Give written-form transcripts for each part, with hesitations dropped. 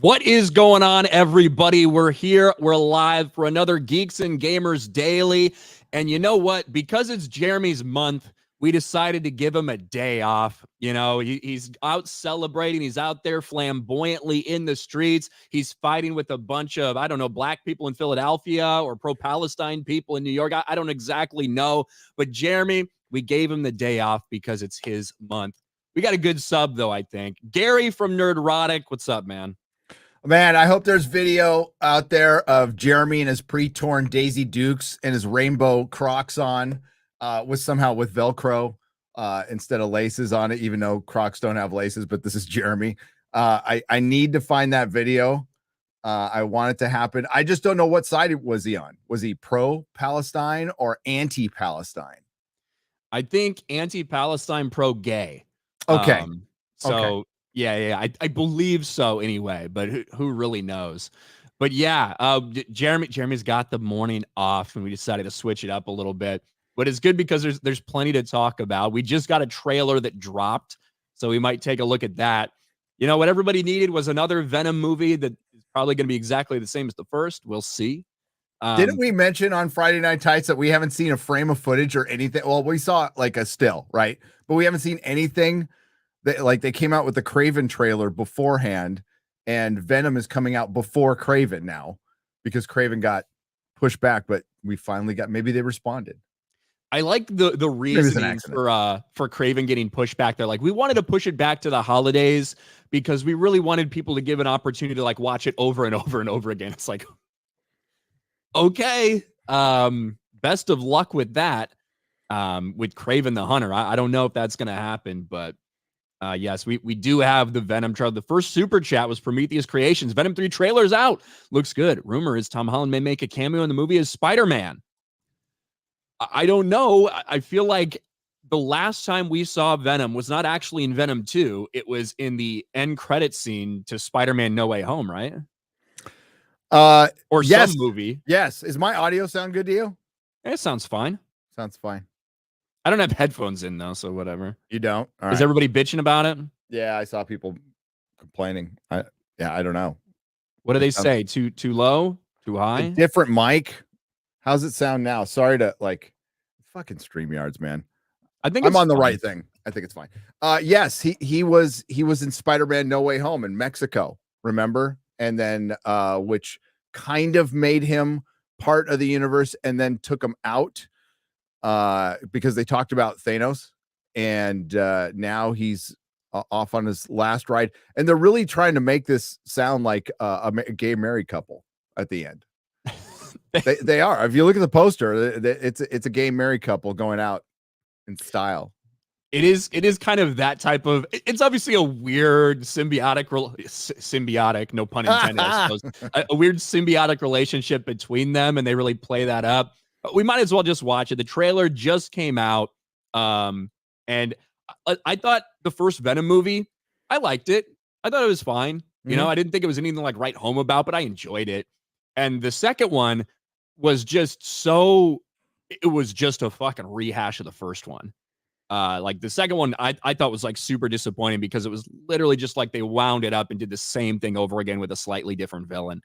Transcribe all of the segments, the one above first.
What is going on, everybody? We're here. We're live for another Geeks and Gamers Daily. And you know what? Because it's Jeremy's month, we decided to give him a day off. You know, he's out celebrating. He's out there flamboyantly in the streets. He's fighting with a bunch of, I don't know, black people in Philadelphia or pro-Palestine people in New York. I don't exactly know. But Jeremy, we gave him the day off because it's his month. We got a good sub, though, I think. Gary from Nerdrotic. What's up, man? Man, I hope there's video out there of Jeremy and his pre-torn Daisy Dukes and his rainbow Crocs on, with Velcro instead of laces on it, even though Crocs don't have laces, but this is Jeremy. I need to find that video. I want it to happen. I just don't know what side was he on. Was he pro-Palestine or anti-Palestine? I think anti-Palestine, pro-gay. Okay. Okay. Yeah, I believe so anyway, but who really knows? But yeah, Jeremy's got the morning off, and we decided to switch it up a little bit. But it's good because there's plenty to talk about. We just got a trailer that dropped, so we might take a look at that. You know, what everybody needed was another Venom movie that is probably going to be exactly the same as the first. We'll see. Didn't we mention on Friday Night Tights that we haven't seen a frame of footage or anything? Well, we saw like a still, right? But we haven't seen anything. They came out with the Kraven trailer beforehand, and Venom is coming out before Kraven now because Kraven got pushed back, but we finally got, maybe they responded. I like the reasoning for Kraven getting pushed back. They're like, we wanted to push it back to the holidays because we really wanted people to give an opportunity to like watch it over and over and over again. It's like, okay, best of luck with that. With Kraven the Hunter. I don't know if that's going to happen, but yes, we do have the Venom trailer. The first super chat was Prometheus Creations. Venom 3 trailer's out. Looks good. Rumor is Tom Holland may make a cameo in the movie as Spider-Man. I don't know. I feel like the last time we saw Venom was not actually in Venom 2. It was in the end credit scene to Spider-Man No Way Home, right? Or yes. some movie. Yes. Is my audio sound good to you? It sounds fine. Sounds fine. I don't have headphones in though, so whatever. You don't? All Is everybody bitching about it? Yeah, I saw people complaining. I don't know. What do they say? Too low? Too high? A different mic. How's it sound now? Sorry to like fucking StreamYards, man. I think I'm on the right thing. I think it's fine. Yes, he was in Spider-Man No Way Home in Mexico, remember? And then which kind of made him part of the universe and then took him out. Because they talked about Thanos, and now he's off on his last ride, and they're really trying to make this sound like a gay married couple at the end. they are. If you look at the poster, it's a gay married couple going out in style. It is kind of that type of. It's obviously a weird symbiotic, no pun intended, I suppose. A weird symbiotic relationship between them, and they really play that up. We might as well just watch it. The trailer just came out, and I thought the first Venom movie, I liked it. I thought it was fine. You know, I didn't think it was anything to like write home about, but I enjoyed it. And the second one was just it was just a fucking rehash of the first one. Like the second one, I thought was like super disappointing because it was literally just like they wound it up and did the same thing over again with a slightly different villain,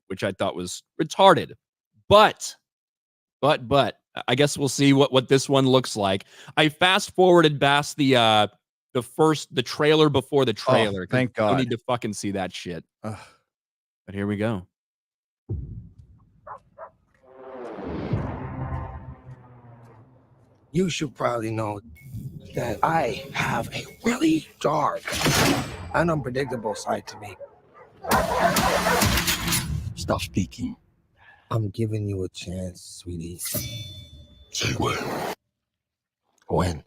which I thought was retarded. But I guess we'll see what this one looks like. I fast forwarded past the trailer before the trailer. Oh, thank God. I need to fucking see that shit. Ugh. But here we go. You should probably know that I have a really dark and unpredictable side to me. Stop speaking. I'm giving you a chance, sweetie. Say when. When?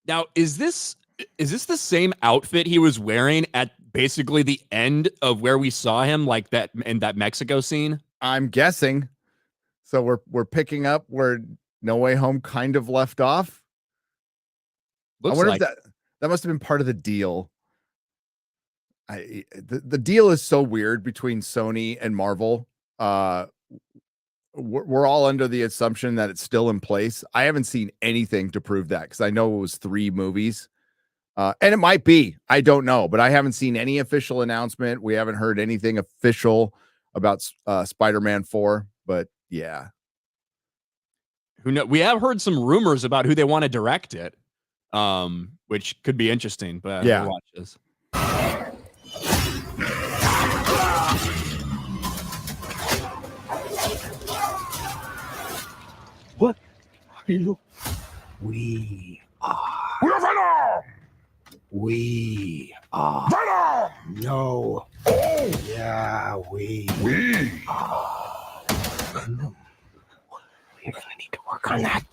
Now, is this the same outfit he was wearing at basically the end of where we saw him, like that in that Mexico scene? I'm guessing. So we're picking up where No Way Home kind of left off. I wonder if that must have been part of the deal. The deal is so weird between Sony and Marvel, we're all under the assumption that it's still in place. I haven't seen anything to prove that because I know it was 3 movies. And it might be, I don't know, but I haven't seen any official announcement. We haven't heard anything official about Spider-Man 4, but yeah. Who know? We have heard some rumors about who they want to direct it, which could be interesting, but yeah. We'll watch this. What are you? We are. We're Venom! We are. Venom! No. Oh! Yeah, we are. Venom. We're gonna need to work on that.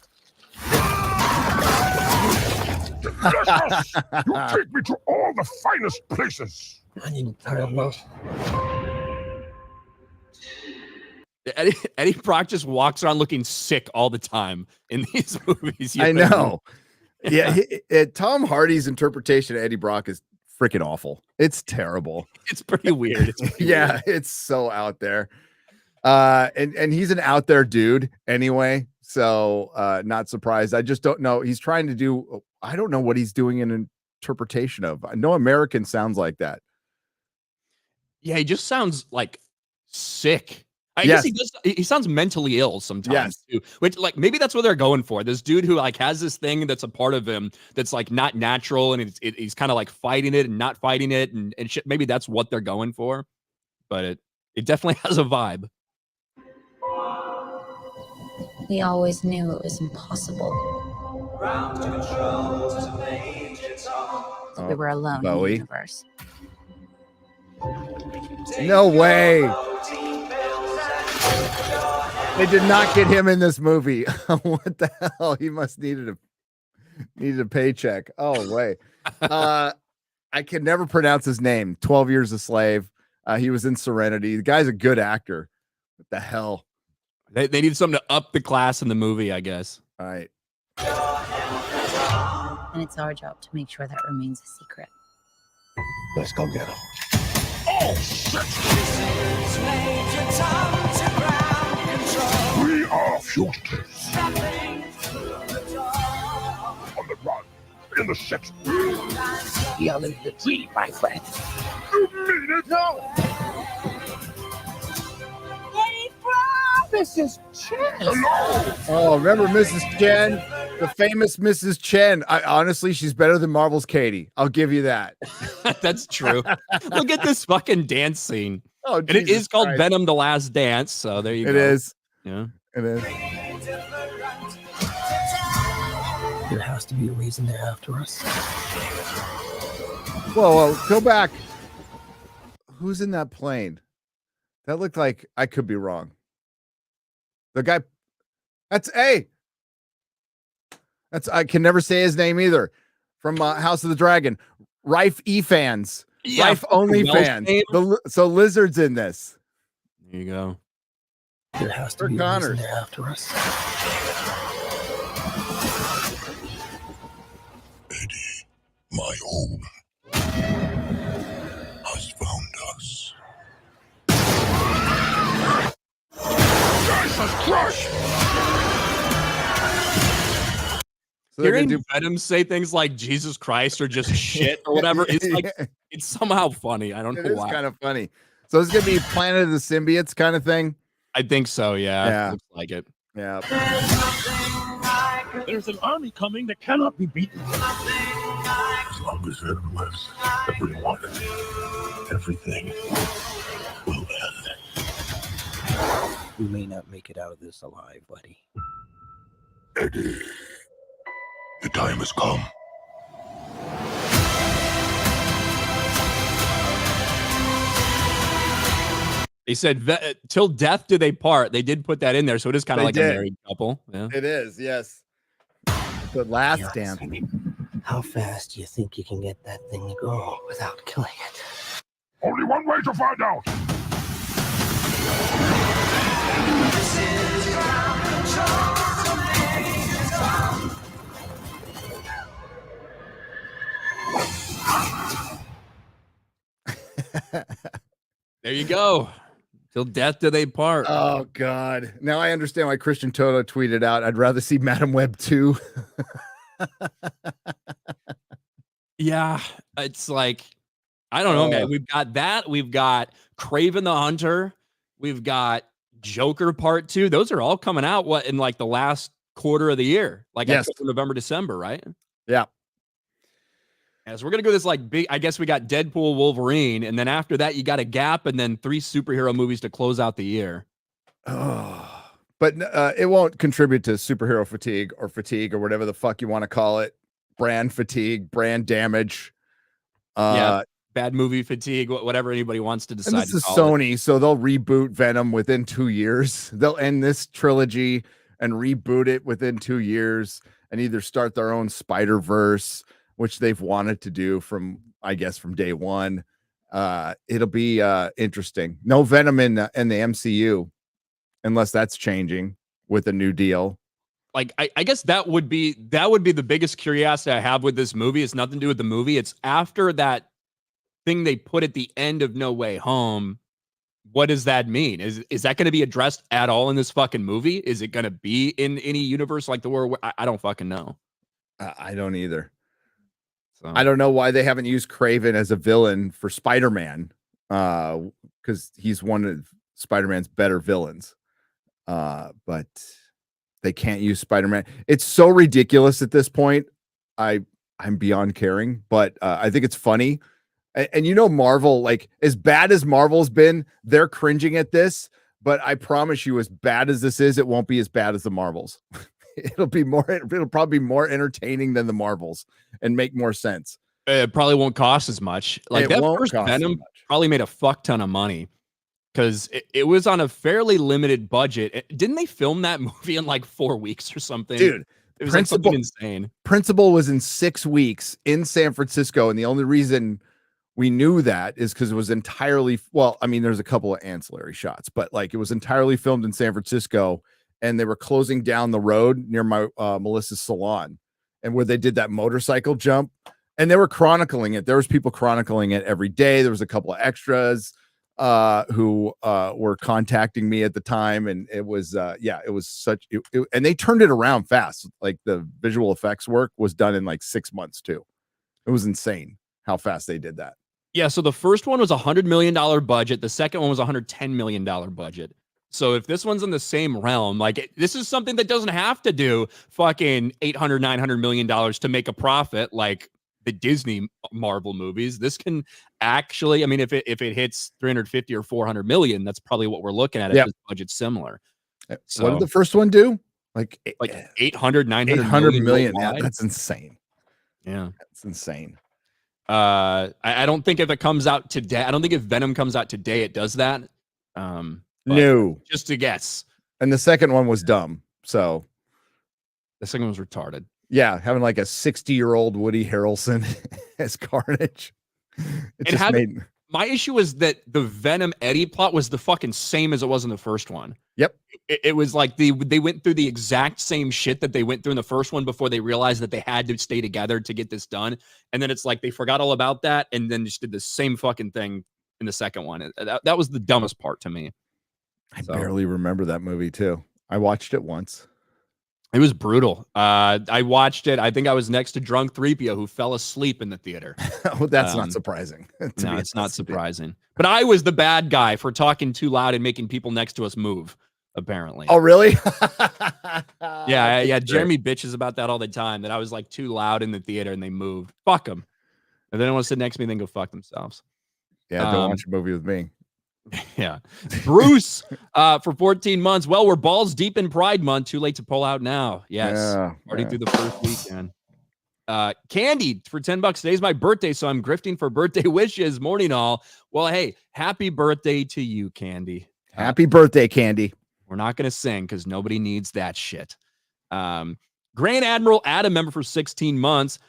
Yes! You take me to all the finest places. I need to tire love. Eddie Brock just walks around looking sick all the time in these movies. I know. Yeah, Tom Hardy's interpretation of Eddie Brock is freaking awful. It's terrible. It's pretty weird. It's pretty weird. It's so out there. And he's an out there dude anyway. So not surprised. I just don't know. He's trying to do, I don't know what he's doing an interpretation of. No American sounds like that. Yeah, he just sounds like sick. I guess he does. He sounds mentally ill sometimes too. Which, like, maybe that's what they're going for. This dude who like has this thing that's a part of him that's like not natural, and he's kind of like fighting it and not fighting it, and shit. Maybe that's what they're going for. But it definitely has a vibe. We always knew it was impossible. That we were alone in the universe. No way. They did not get him in this movie. What the hell? He must needed a paycheck. Oh, wait. I can never pronounce his name. 12 Years a Slave. He was in Serenity. The guy's a good actor. What the hell? They need something to up the class in the movie, I guess. All right. And it's our job to make sure that remains a secret. Let's go get him. Oh, shit! We are fugitives. On the run. In the ship. Yell into the tree, my friend. You mean it? No! Mrs. Chen. Hello! Oh, remember Mrs. Chen? The famous Mrs. Chen. Honestly, she's better than Marvel's Katie. I'll give you that. That's true. Look at this fucking dance scene. Oh, and it is called Christ. Venom: The Last Dance. So there you go. It is. Yeah. It is. There has to be a reason they're after us. Whoa, go back. Who's in that plane? That looked like, I could be wrong. The guy, that's I can never say his name either. From House of the Dragon, Rife fans, Yeah, Rife only fans. So Lizard's in this. There you go. There has to be a reason they're after us. Eddie, my own, has found us. Jesus Christ! So they're Hearing gonna do Venom say things like Jesus Christ or just shit or whatever, it's like it's somehow funny. I don't know why. It's kind of funny. So it's gonna be Planet of the Symbiotes kind of thing. I think so. Yeah. Looks like it. Yeah. There's an army coming that cannot be beaten. As long as Venom lives, everyone, everything will end. We may not make it out of this alive, buddy. Eddie, the time has come. They said till death do they part. They did put that in there, so it is kind of like a married couple. Yeah. It is, yes. The last dance. How fast do you think you can get that thing to go without killing it? Only one way to find out. There you go. Till death do they part. Oh God. Now I understand why Christian Toto tweeted out, I'd rather see Madam Web 2. Yeah, it's like, I don't know, man. We've got that. We've got Kraven the Hunter. We've got Joker Part 2. Those are all coming out in like the last quarter of the year, like Yes. October, November, December, right? Yeah. Yeah, so we're gonna go this like big. I guess we got Deadpool, Wolverine, and then after that you got a gap, and then 3 superhero movies to close out the year. Oh, but it won't contribute to superhero fatigue or whatever the fuck you want to call it. Brand fatigue, brand damage. Yeah, bad movie fatigue, whatever anybody wants to decide. And this is Sony, so they'll reboot Venom within 2 years. They'll end this trilogy and reboot it within 2 years and either start their own Spider-Verse, which they've wanted to do from day one. It'll be interesting. No Venom in the MCU, unless that's changing with a new deal. Like, I guess that would be the biggest curiosity I have with this movie. It's nothing to do with the movie. It's after that thing they put at the end of No Way Home. What does that mean? Is that going to be addressed at all in this fucking movie? Is it going to be in any universe like the world? I don't fucking know. I don't either. So. I don't know why they haven't used Kraven as a villain for Spider-Man, because he's one of Spider-Man's better villains. But they can't use Spider-Man. It's so ridiculous at this point. I'm beyond caring, but I think it's funny. And you know, Marvel, like as bad as Marvel's been, they're cringing at this. But I promise you, as bad as this is, it won't be as bad as the Marvels. It'll probably be more entertaining than the Marvels and make more sense. It probably won't cost as much. Like that first Venom probably made a fuck ton of money because it was on a fairly limited budget. Didn't they film that movie in like 4 weeks or something? Dude, it was like something insane. Principal was in 6 weeks in San Francisco, and the only reason we knew that is because it was entirely, well, I mean, there's a couple of ancillary shots, but like it was entirely filmed in San Francisco, and they were closing down the road near my Melissa's salon, and where they did that motorcycle jump, and they were chronicling it. There was people chronicling it every day. There was a couple of extras who were contacting me at the time, and it was it was such and they turned it around fast. Like the visual effects work was done in like 6 months too. It was insane how fast they did that. Yeah, so the first one was $100 million budget. The second one was $110 million budget. So if this one's in the same realm, like this is something that doesn't have to do fucking $800-900 million to make a profit like the Disney Marvel movies. This can actually, I mean, if it hits 350 or 400 million, that's probably what we're looking at. If this budget's similar. So, what did the first one do? Like 800, 900 800 million. Yeah, that's insane. Yeah, that's insane. I don't think if it comes out today, I don't think if Venom comes out today, it does that. No, just a guess. And the second one was dumb. So the second one was retarded. Yeah, having like a 60-year-old Woody Harrelson as Carnage. My issue was that the Venom Eddie plot was the fucking same as it was in the first one. Yep. It was like they went through the exact same shit that they went through in the first one before they realized that they had to stay together to get this done. And then it's like they forgot all about that and then just did the same fucking thing in the second one. That was the dumbest part to me. I barely remember that movie too. I watched it once. It was brutal. I watched it. I think I was next to drunk 3PO who fell asleep in the theater. Well, that's not surprising. No, it's not surprising. But I was the bad guy for talking too loud and making people next to us move, apparently. Oh, really? Yeah. Jeremy bitches about that all the time, that I was like too loud in the theater and they moved. Fuck them. If they don't want to sit next to me, then go fuck themselves. Yeah, don't watch a movie with me. Yeah. Bruce for 14 months. Well, we're balls deep in Pride Month. Too late to pull out now. Yes. Already through the first weekend. Candy for $10. Today's my birthday, so I'm grifting for birthday wishes. Morning all. Well, hey, happy birthday to you, Candy. Happy birthday, Candy. We're not going to sing because nobody needs that shit. Grand Admiral Adam, member for 16 months.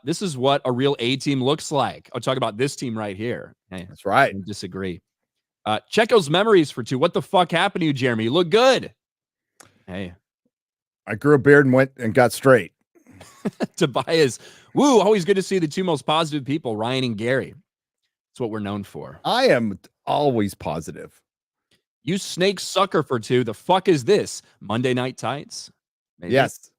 This is what a real A team looks like. I'll talk about this team right here. Hey, that's right. I disagree. Checo's memories for 2. What the fuck happened to you, Jeremy? You look good. Hey. I grew a beard and went and got straight. Tobias. Woo, always good to see the 2 most positive people, Ryan and Gary. That's what we're known for. I am always positive. You snake sucker for 2. The fuck is this? Monday Night Tights? Maybe? Yes.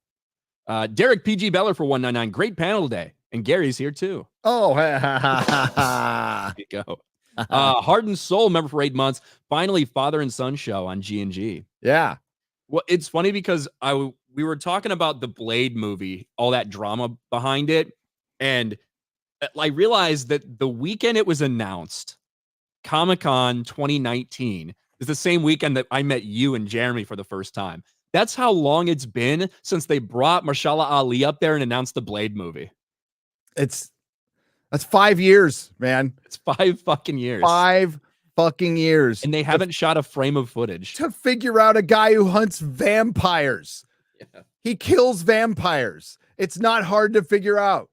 Derek PG Beller for 199. Great panel day. And Gary's here too. Oh, There you go. Heart and Soul member for 8 months. Finally, father and son show on G&G. yeah. Well, it's funny because we were talking about the Blade movie, all that drama behind it, and I realized that the weekend it was announced, Comic-Con 2019, is the same weekend that I met you and Jeremy for the first time. That's how long it's been since they brought Mahershala Ali up there and announced the Blade movie. That's 5 years, man. It's 5 fucking years. 5 fucking years. And they haven't shot a frame of footage. To figure out a guy who hunts vampires. Yeah. He kills vampires. It's not hard to figure out.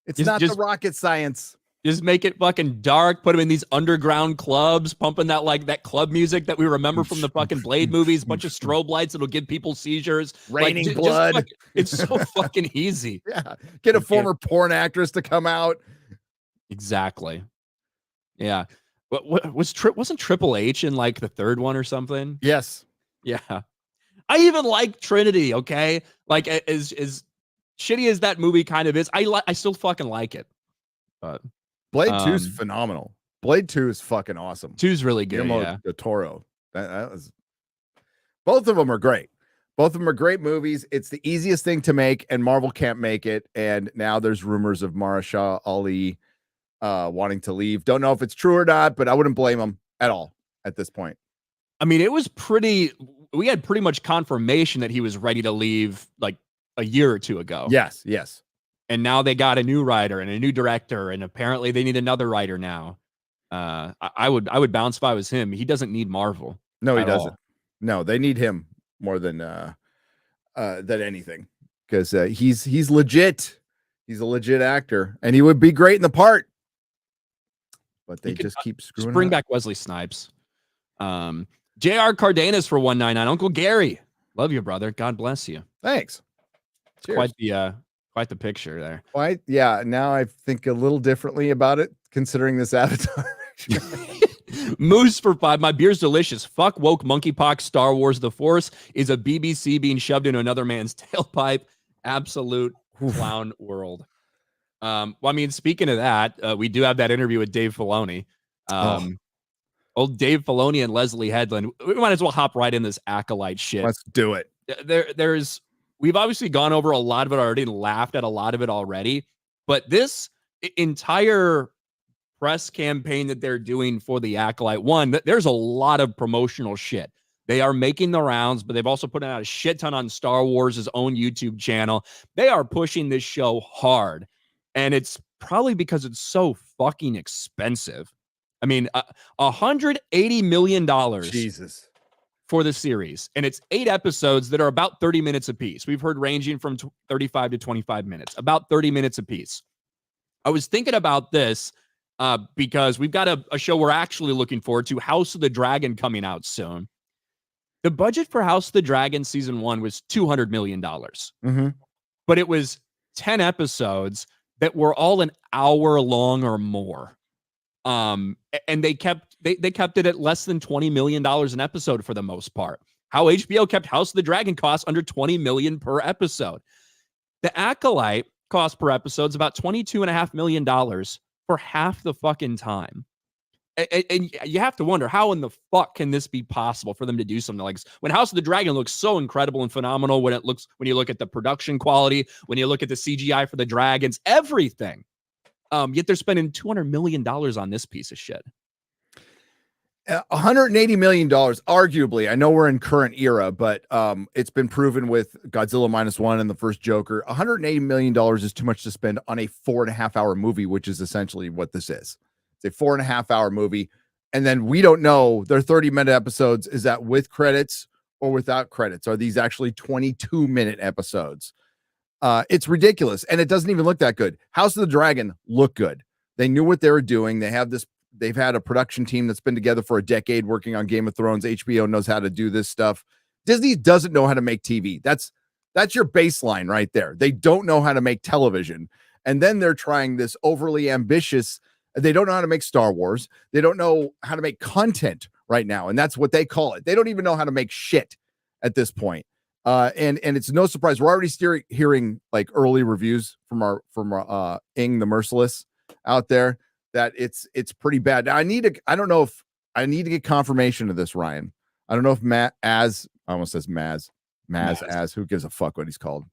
It's not just the rocket science. Just make it fucking dark. Put him in these underground clubs, pumping that club music that we remember from the fucking Blade movies. Bunch of strobe lights that'll give people seizures. Raining blood. It's so fucking easy. Yeah. Get a former porn actress to come out. Exactly. Yeah. Wasn't Triple H in like the third one or something? Yes. Yeah. I even like Trinity. Okay. Like as shitty as that movie kind of is, I still fucking like it. But Blade 2 is phenomenal. Blade 2 is fucking awesome. 2's really good. Guillermo Yeah. del Toro. That was. Both of them are great. Both of them are great movies. It's the easiest thing to make, and Marvel can't make it. And now there's rumors of Mahershala Ali wanting to leave. Don't know if it's true or not, but I wouldn't blame him at all at this point. I mean, it was we had pretty much confirmation that he was ready to leave like a year or 2 ago. Yes, yes. And now they got a new writer and a new director, and apparently they need another writer now. I would bounce if I was him. He doesn't need Marvel. No, he doesn't. No, they need him more than anything, because he's legit. He's a legit actor, and he would be great in the part. But they just keep screwing. Bring back Wesley Snipes. J.R. Cardenas for 199. Uncle Gary, love you, brother. God bless you. Thanks. It's quite the picture there. Quite, yeah. Now I think a little differently about it, considering this avatar. Moose for 5. My beer's delicious. Fuck woke monkeypox. Star Wars: The Force is a BBC being shoved into another man's tailpipe. Absolute clown world. Well, I mean, speaking of that, we do have that interview with Dave Filoni. Old Dave Filoni and Leslie Headland. We might as well hop right in this Acolyte shit. Let's do it. We've obviously gone over a lot of it already and laughed at a lot of it already, but this entire press campaign that they're doing for the Acolyte, there's a lot of promotional shit. They are making the rounds, but they've also put out a shit ton on Star Wars' own YouTube channel. They are pushing this show hard, and it's probably because it's so fucking expensive. I mean, $180 million. Jesus. For the series, and it's 8 episodes that are about 30 minutes apiece. We've heard ranging from 35 to 25 minutes, about 30 minutes apiece. I was thinking about this because we've got a show we're actually looking forward to, House of the Dragon, coming out soon. The budget for House of the Dragon season 1 was $200 million, but it was 10 episodes that were all an hour long or more. And they kept it at less than $20 million an episode for the most part. How HBO kept House of the Dragon costs under $20 million per episode. The Acolyte cost per episode is about $22.5 million for half the fucking time. And you have to wonder, how in the fuck can this be possible for them to do something like this? When House of the Dragon looks so incredible and phenomenal, when you look at the production quality, when you look at the CGI for the dragons, everything. Yet they're spending $200 million on this piece of shit. $180 million, arguably. I know we're in current era, but it's been proven with Godzilla -1 and the first Joker. $180 million is too much to spend on a 4.5-hour movie, which is essentially what this is. It's a 4.5-hour movie. And then we don't know, they're 30-minute episodes. Is that with credits or without credits? Are these actually 22-minute episodes? It's ridiculous, and it doesn't even look that good. House of the Dragon looked good. They knew what they were doing. They've had a production team that's been together for a decade working on Game of Thrones. HBO knows how to do this stuff. Disney doesn't know how to make TV. That's your baseline right there. They don't know how to make television. And then they're trying this overly ambitious. They don't know how to make Star Wars. They don't know how to make content right now, and that's what they call it. They don't even know how to make shit at this point. And it's no surprise we're already hearing like early reviews from our Ing the Merciless out there that it's pretty bad. Now I don't know if I need to get confirmation of this, Ryan. I don't know if I almost says Maz as who gives a fuck what he's called.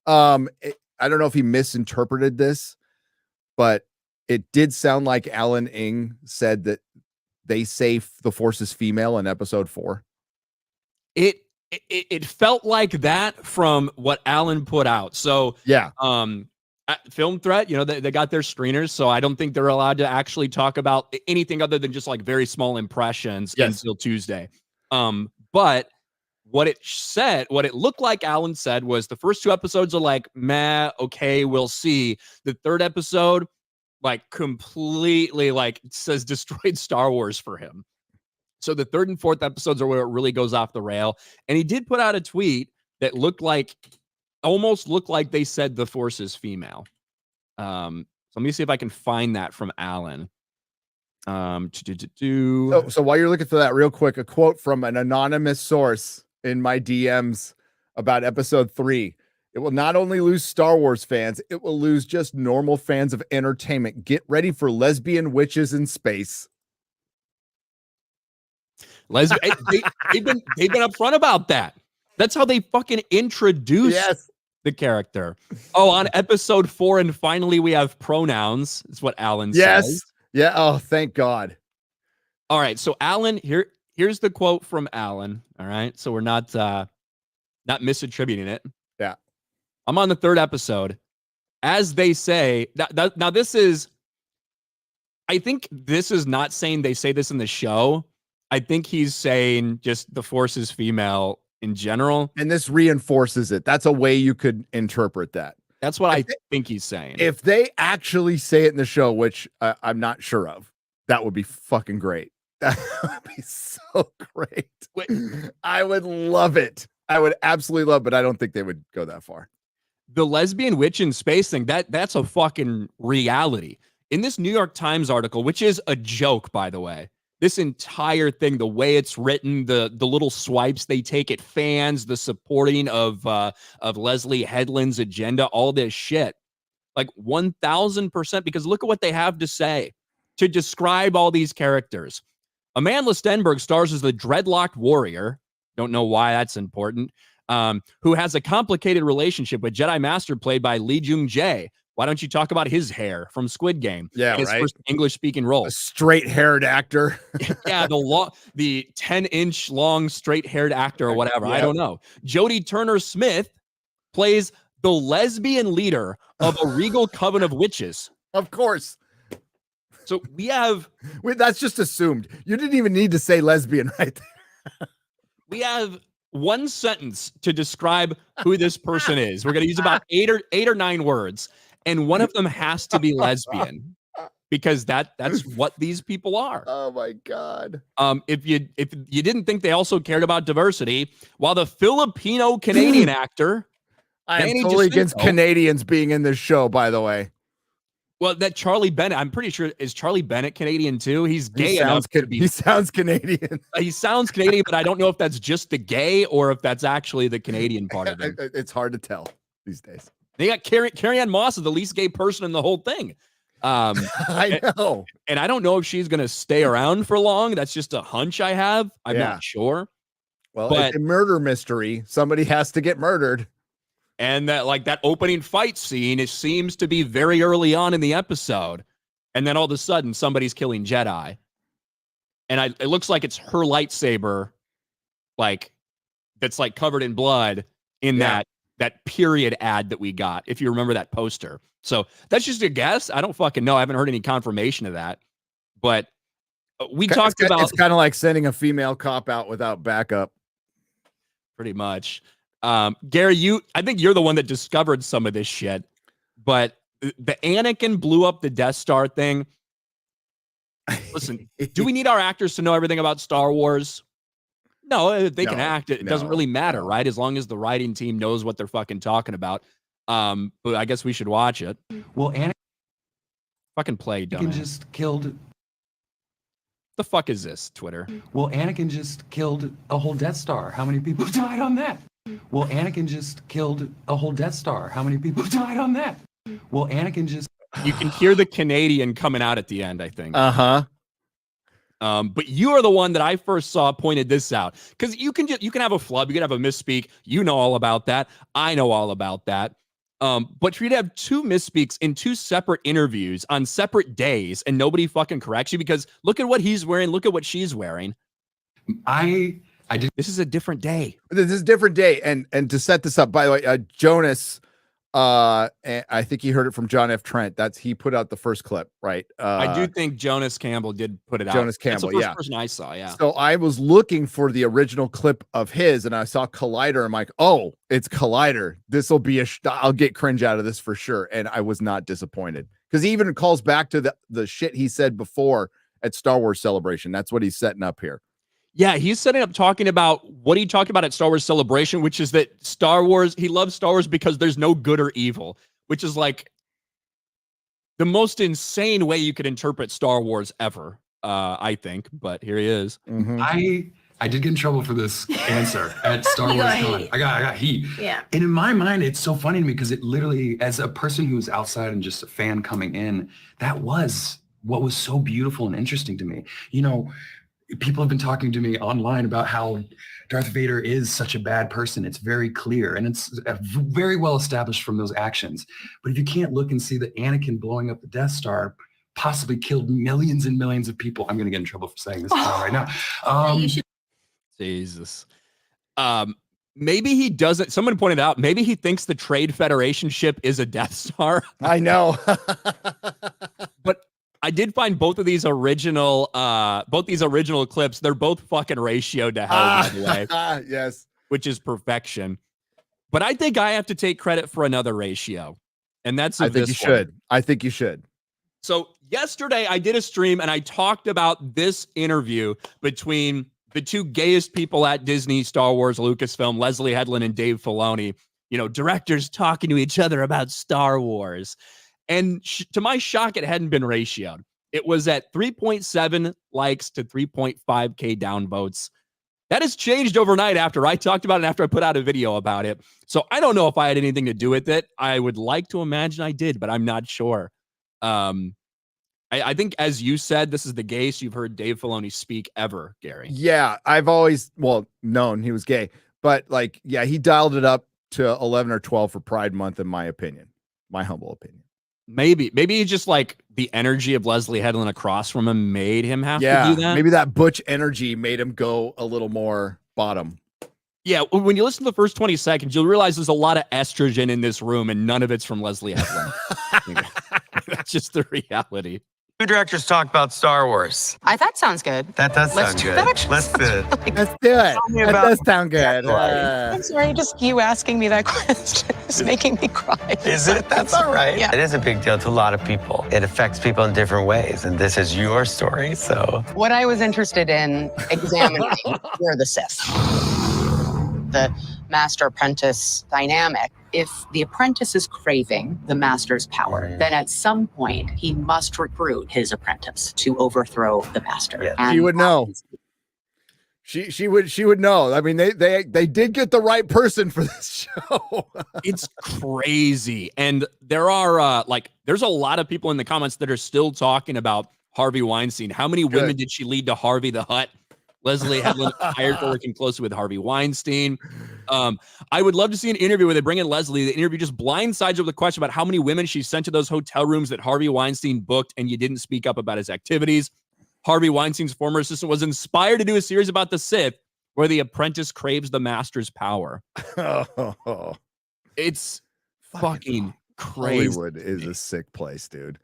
I don't know if he misinterpreted this, but it did sound like Alan Ing said that they say the Force is female in episode 4. It felt like that from what Alan put out. So yeah, Film Threat, they got their screeners, so I don't think they're allowed to actually talk about anything other than just like very small impressions until Tuesday. But what it looked like Alan said was the first 2 episodes are like, meh, okay, we'll see. The 3rd episode, like completely like says destroyed Star Wars for him. So the 3rd and 4th episodes are where it really goes off the rail. And he did put out a tweet that almost looked like they said the Force is female. So let me see if I can find that from Alan. So while you're looking for that real quick, a quote from an anonymous source in my DMs about episode 3. It will not only lose Star Wars fans, it will lose just normal fans of entertainment. Get ready for lesbian witches in space. They've been upfront about that. That's how they fucking introduce the character. Oh, on episode 4, and finally we have pronouns. Is what Alan says. Yeah. Oh, thank God. All right. So Alan, here's the quote from Alan. All right. So we're not misattributing it. Yeah. I'm on the 3rd episode. As they say, now this is, I think this is not saying they say this in the show. I think he's saying just the Force is female in general. And this reinforces it. That's a way you could interpret that. That's what I think he's saying. If they actually say it in the show, which I'm not sure of, that would be fucking great. That would be so great. I would love it. I would absolutely love it, but I don't think they would go that far. The lesbian witch in space thing, that's a fucking reality. In this New York Times article, which is a joke, by the way, this entire thing, the way it's written, the little swipes they take at fans, the supporting of Leslie Headland's agenda, all this shit, like 1000%, because look at what they have to say to describe all these characters. Amanda Stenberg stars as the dreadlocked warrior. Don't know why that's important. Who has a complicated relationship with Jedi Master played by Lee Jung-jae. Why don't you talk about his hair from Squid Game? Yeah, his first English-speaking role. A straight-haired actor. Yeah, the 10-inch long straight-haired actor or whatever. Yep. I don't know. Jodie Turner-Smith plays the lesbian leader of a regal coven of witches. Of course. So we have... that's just assumed. You didn't even need to say lesbian right there. We have one sentence to describe who this person is. We're going to use about 8 or 9 words. And one of them has to be lesbian because that's what these people are. Oh my God. If you didn't think they also cared about diversity, while the Filipino Canadian actor, I am totally against Canadians being in this show, by the way. Well, that Charlie Bennett, I'm pretty sure, is Charlie Bennett Canadian too? He's gay enough to be. He sounds Canadian. He sounds Canadian, but I don't know if that's just the gay or if that's actually the Canadian part of it. It's hard to tell these days. They got Carrie-Anne Moss is the least gay person in the whole thing. I know. And I don't know if she's going to stay around for long. That's just a hunch I have. I'm not sure. Well, it's a murder mystery. Somebody has to get murdered. And that opening fight scene, it seems to be very early on in the episode. And then all of a sudden, somebody's killing Jedi. And it looks like it's her lightsaber, that's covered in blood in that period ad that we got, if you remember that poster. So that's just a guess. I don't fucking know. I haven't heard any confirmation of that. But we talked about... It's kind of like sending a female cop out without backup. Pretty much. Gary, I think you're the one that discovered some of this shit. But the Anakin blew up the Death Star thing. Listen, do we need our actors to know everything about Star Wars? No, they can act. It doesn't really matter, right? As long as the writing team knows what they're fucking talking about. But I guess we should watch it. Well, Anakin fucking play, dumbass. just killed The fuck is this, Twitter? Well, Anakin just killed a whole Death Star. How many people died on that? Well, Anakin just killed a whole Death Star. How many people died on that? Well, Anakin just... You can hear the Canadian coming out at the end, I think. Uh-huh. But you are the one that I first saw pointed this out, because you can have a flub, you can have a misspeak. You know all about that. I know all about that. But for you to have two misspeaks in two separate interviews on separate days and nobody fucking corrects you, because look at what he's wearing, look at what she's wearing. I did. This is a different day. This is a different day. And to set this up, by the way, Jonas, and I think he heard it from John F. Trent. He put out the first clip, right? I do think Jonas Campbell did put it out. Jonas Campbell, That's the first person I saw, yeah. So I was looking for the original clip of his, and I saw Collider. I'm like, oh, it's Collider. This will be I'll get cringe out of this for sure. And I was not disappointed, because he even calls back to the shit he said before at Star Wars Celebration. That's what he's setting up here. Yeah, he's setting up talking about what he talked about at Star Wars Celebration, which is that Star Wars, he loves Star Wars because there's no good or evil, which is like the most insane way you could interpret Star Wars ever, I think. But here he is. Mm-hmm. I did get in trouble for this answer at Star Wars Con. I got heat. Yeah. And in my mind, it's so funny to me because it literally, as a person who's outside and just a fan coming in, that was what was so beautiful and interesting to me. You know, people have been talking to me online about how Darth Vader is such a bad person. It's very clear, and it's very well established from those actions. But if you can't look and see that Anakin blowing up the Death Star possibly killed millions and millions of people, I'm going to get in trouble for saying this right now. You should. Jesus. Maybe he doesn't. Someone pointed out, maybe he thinks the Trade Federation ship is a Death Star. I know. But I did find both these original clips. They're both fucking ratioed to hell, by the way. Yes. Which is perfection. But I think I have to take credit for another ratio. And that's I think you should. I think you should. So yesterday I did a stream and I talked about this interview between the two gayest people at Disney, Star Wars, Lucasfilm, Leslie Headland and Dave Filoni, directors talking to each other about Star Wars. And to my shock, it hadn't been ratioed. It was at 3.7 likes to 3.5K downvotes. That has changed overnight after I talked about it, after I put out a video about it. So I don't know if I had anything to do with it. I would like to imagine I did, but I'm not sure. I think, as you said, this is the gayest you've heard Dave Filoni speak ever, Gary. Yeah, I've always, known he was gay. But, he dialed it up to 11 or 12 for Pride Month, in my opinion. My humble opinion. Maybe he's just the energy of Leslie Headland across from him made him have to do that. Maybe that butch energy made him go a little more bottom. Yeah, when you listen to the first 20 seconds, you'll realize there's a lot of estrogen in this room, and none of it's from Leslie Headland. That's just the reality. Two directors talk about Star Wars. That sounds good. That does Let's sound do good. that actually Let's do it. Let's do it. me That about- does sound good. I'm sorry, just you asking me that question is making me cry. Is it? That's all right. Yeah. It is a big deal to a lot of people. It affects people in different ways, and this is your story, so. What I was interested in examining were the Sith. The master-apprentice dynamic. If the apprentice is craving the master's power, then at some point he must recruit his apprentice to overthrow the master. Yeah. And She would know. She would know. I mean, they did get the right person for this show. It's crazy. And there are there's a lot of people in the comments that are still talking about Harvey Weinstein. How many women did she lead to Harvey the Hutt? Leslie Headland hired for working closely with Harvey Weinstein. I would love to see an interview where they bring in Leslie. The interview just blindsides her with a question about how many women she sent to those hotel rooms that Harvey Weinstein booked, and you didn't speak up about his activities. Harvey Weinstein's former assistant was inspired to do a series about the Sith where the apprentice craves the master's power. It's fucking crazy. Hollywood is a sick place, dude.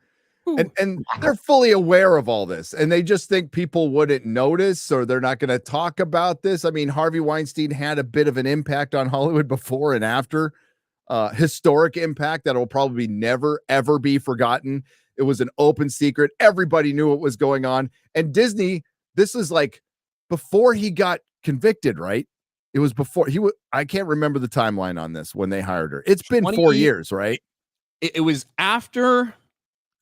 And they're fully aware of all this, and they just think people wouldn't notice, or they're not going to talk about this. I mean, Harvey Weinstein had a bit of an impact on Hollywood before and after, historic impact that will probably never, ever be forgotten. It was an open secret. Everybody knew what was going on. And Disney, this is before he got convicted, right? It was before I can't remember the timeline on this when they hired her. It's been 4 years, right? It was after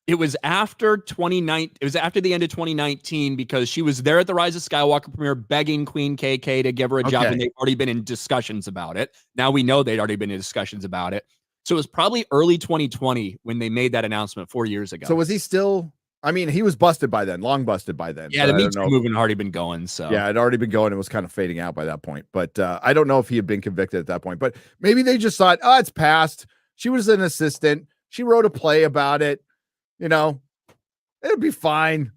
It was after 2019. It was after the end of 2019 because she was there at the Rise of Skywalker premiere begging Queen KK to give her a job, and they've already been in discussions about it. Now we know they'd already been in discussions about it. So it was probably early 2020 when they made that announcement 4 years ago. So was he still? I mean, he was busted by then, long busted by then. Yeah, the Me Too movement had already been going. So yeah, it had already been going and was kind of fading out by that point. But I don't know if he had been convicted at that point. But maybe they just thought, oh, it's past. She was an assistant. She wrote a play about it. You know, it'll be fine.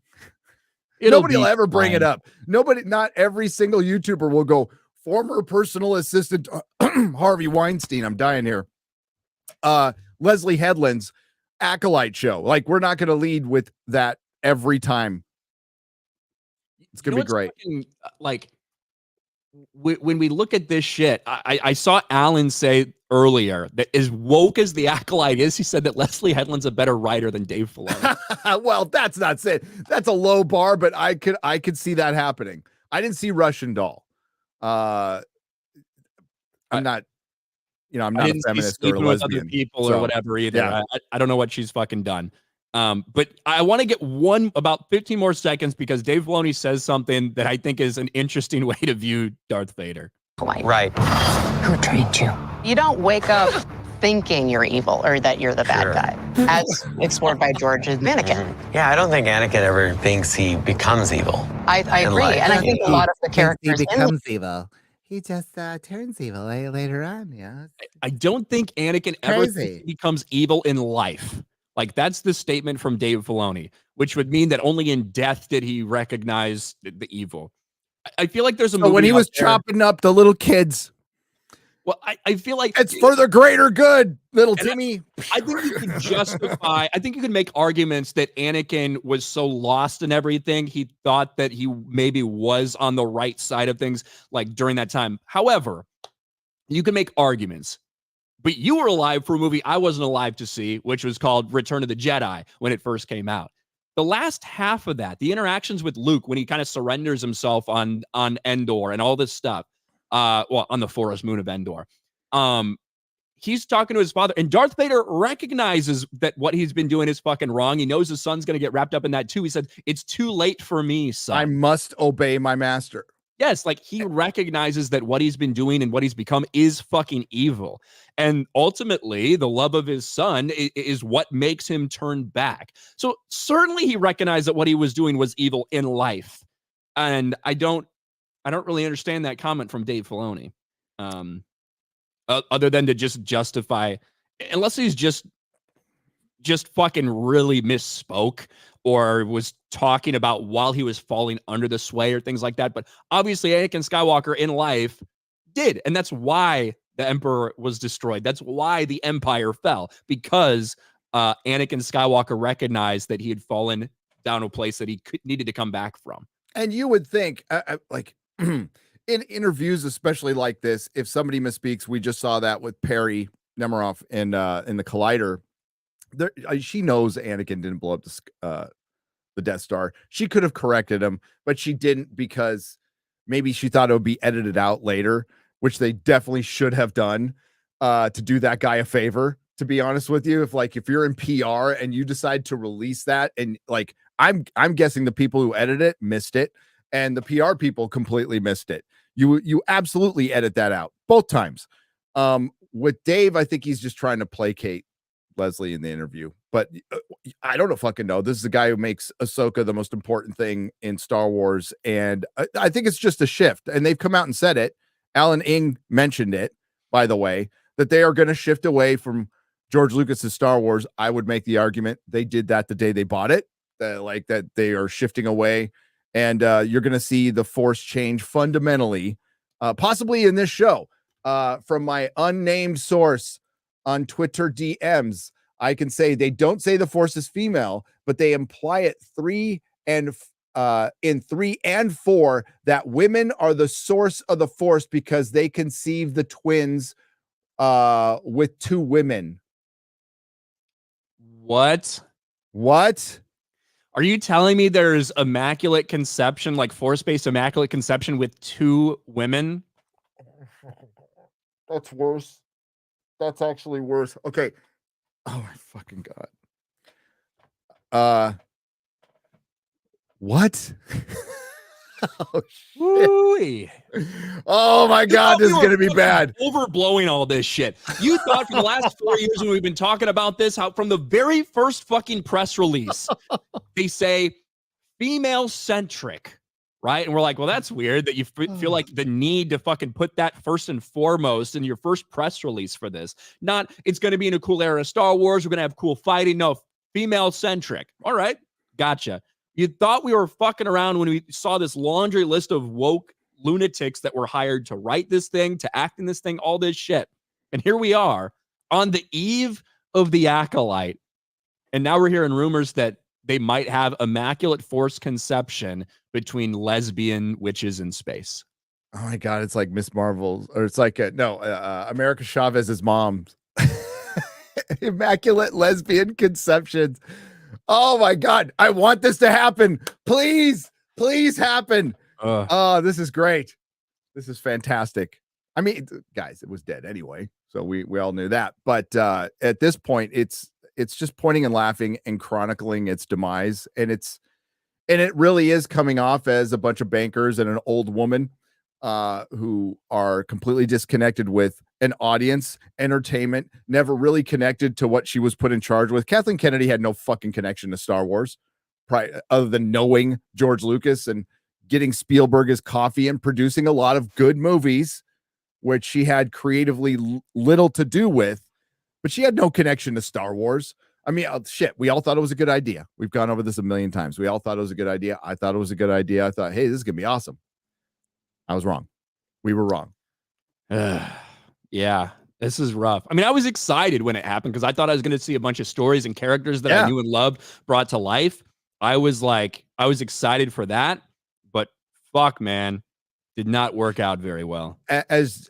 Nobody will ever bring it up. Not every single YouTuber will go, former personal assistant Harvey Weinstein. I'm dying here. Leslie Headland's Acolyte show. Like, we're not going to lead with that every time. It's going to be great. Fucking, like, when we look at this shit, I saw Alan say earlier that as woke as the Acolyte is, he said that Leslie Headland's a better writer than Dave Filoni. Well, that's not saying that's a low bar, but I could see that happening. I didn't see Russian Doll. I'm not a feminist or a lesbian. With other people or whatever either. Yeah. I don't know what she's fucking done. But I want to get about 15 more seconds because Dave Filoni says something that I think is an interesting way to view Darth Vader. Right. Who trained you? You don't wake up thinking you're evil or that you're the bad guy, as explored by George's Anakin. Yeah, I don't think Anakin ever thinks he becomes evil. I agree, and I think a lot of the characters he becomes evil. He just turns evil later on. Yeah. I don't think Anakin ever becomes evil in life. Like, that's the statement from Dave Filoni, which would mean that only in death did he recognize the evil. I feel like there's a movie when he was chopping up the little kids. Well, I feel like it's for the greater good, little Timmy. I think you can justify. I think you can make arguments that Anakin was so lost in everything, he thought that he maybe was on the right side of things, like during that time. However, you can make arguments. But you were alive for a movie I wasn't alive to see, which was called Return of the Jedi when it first came out. The last half of that, the interactions with Luke when he kind of surrenders himself on Endor and all this stuff. On the forest moon of Endor. He's talking to his father, and Darth Vader recognizes that what he's been doing is fucking wrong. He knows his son's going to get wrapped up in that too. He said, "It's too late for me, son. I must obey my master." Yes, like he recognizes that what he's been doing and what he's become is fucking evil. And ultimately, the love of his son is what makes him turn back. So certainly he recognized that what he was doing was evil in life. And I don't really understand that comment from Dave Filoni, other than to just justify, unless he's just fucking really misspoke or was talking about while he was falling under the sway or things like that. But obviously Anakin Skywalker in life did. And that's why the Emperor was destroyed. That's why the Empire fell, because Anakin Skywalker recognized that he had fallen down a place that he needed to come back from. And you would think, like, in interviews, especially like this, if somebody misspeaks, we just saw that with Perry Nemiroff in the Collider. She knows Anakin didn't blow up the Death Star. She could have corrected him, but she didn't because maybe she thought it would be edited out later, which they definitely should have done to do that guy a favor. To be honest with you, if you're in PR and you decide to release that, and like I'm guessing the people who edit it missed it, and the PR people completely missed it. You absolutely edit that out both times. With Dave, I think he's just trying to placate Leslie in the interview, but I don't fucking know. This is the guy who makes Ahsoka the most important thing in Star Wars, and I think it's just a shift. And they've come out and said it. Alan Ng mentioned it, by the way, that they are going to shift away from George Lucas's Star Wars. I would make the argument they did that the day they bought it, that they are shifting away, and you're going to see the Force change fundamentally, possibly in this show. From my unnamed source on Twitter DMs, I can say they don't say the Force is female, but they imply it in 3 and 4 that women are the source of the Force because they conceive the twins with 2 women. What? Are you telling me there's immaculate conception, like Force-based immaculate conception with 2 women? That's worse. That's actually worse. Okay. Oh my fucking God. What? Oh, Woo-wee. oh my God, this is gonna be bad. Overblowing all this shit. You thought for the last 4 years when we've been talking about this, how from the very first fucking press release, they say female centric, right? And we're like, well, that's weird that you feel like the need to fucking put that first and foremost in your first press release for this. Not it's going to be in a cool era of Star Wars. We're going to have cool fighting. No, female centric. All right, gotcha. You thought we were fucking around when we saw this laundry list of woke lunatics that were hired to write this thing, to act in this thing, all this shit. And here we are on the eve of the Acolyte. And now we're hearing rumors that they might have immaculate forced conception between lesbian witches in space. Oh my God, it's like Miss Marvel, or it's like America Chavez's mom. Immaculate lesbian conceptions. Oh my God, I want this to happen. Please happen. Oh, this is great. This is fantastic. I mean, guys, it was dead anyway, so we all knew that. But at this point, it's just pointing and laughing and chronicling its demise, and it really is coming off as a bunch of bankers and an old woman who are completely disconnected with an audience, entertainment, never really connected to what she was put in charge with. Kathleen Kennedy had no fucking connection to Star Wars, other than knowing George Lucas and getting Spielberg his coffee and producing a lot of good movies, which she had creatively little to do with, but she had no connection to Star Wars. I mean, shit, we all thought it was a good idea. We've gone over this a million times. We all thought it was a good idea. I thought it was a good idea. I thought, hey, this is going to be awesome. I was wrong. We were wrong. Yeah, this is rough. I mean, I was excited when it happened because I thought I was going to see a bunch of stories and characters that I knew and loved brought to life. I was excited for that, but fuck, man, did not work out very well. As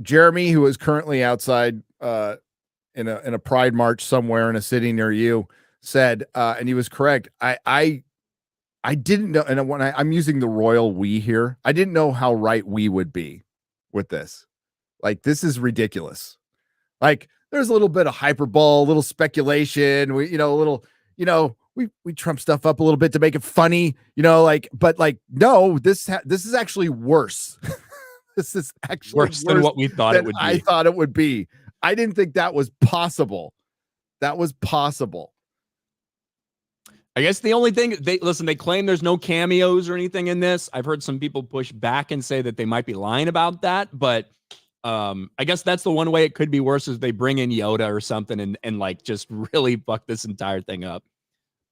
Jeremy, who is currently outside in a pride march somewhere in a city near you, said, and he was correct. I didn't know, and when I'm using the royal we here, I didn't know how right we would be with this. Like, this is ridiculous. Like, there's a little bit of hyperbole, a little speculation. We trump stuff up a little bit to make it funny, but no, this is actually worse. This is actually worse than what we thought it would be. I thought it would be. I didn't think that was possible. That was possible. I guess the only thing they claim there's no cameos or anything in this. I've heard some people push back and say that they might be lying about that, but I guess that's the one way it could be worse is they bring in Yoda or something and like just really fuck this entire thing up.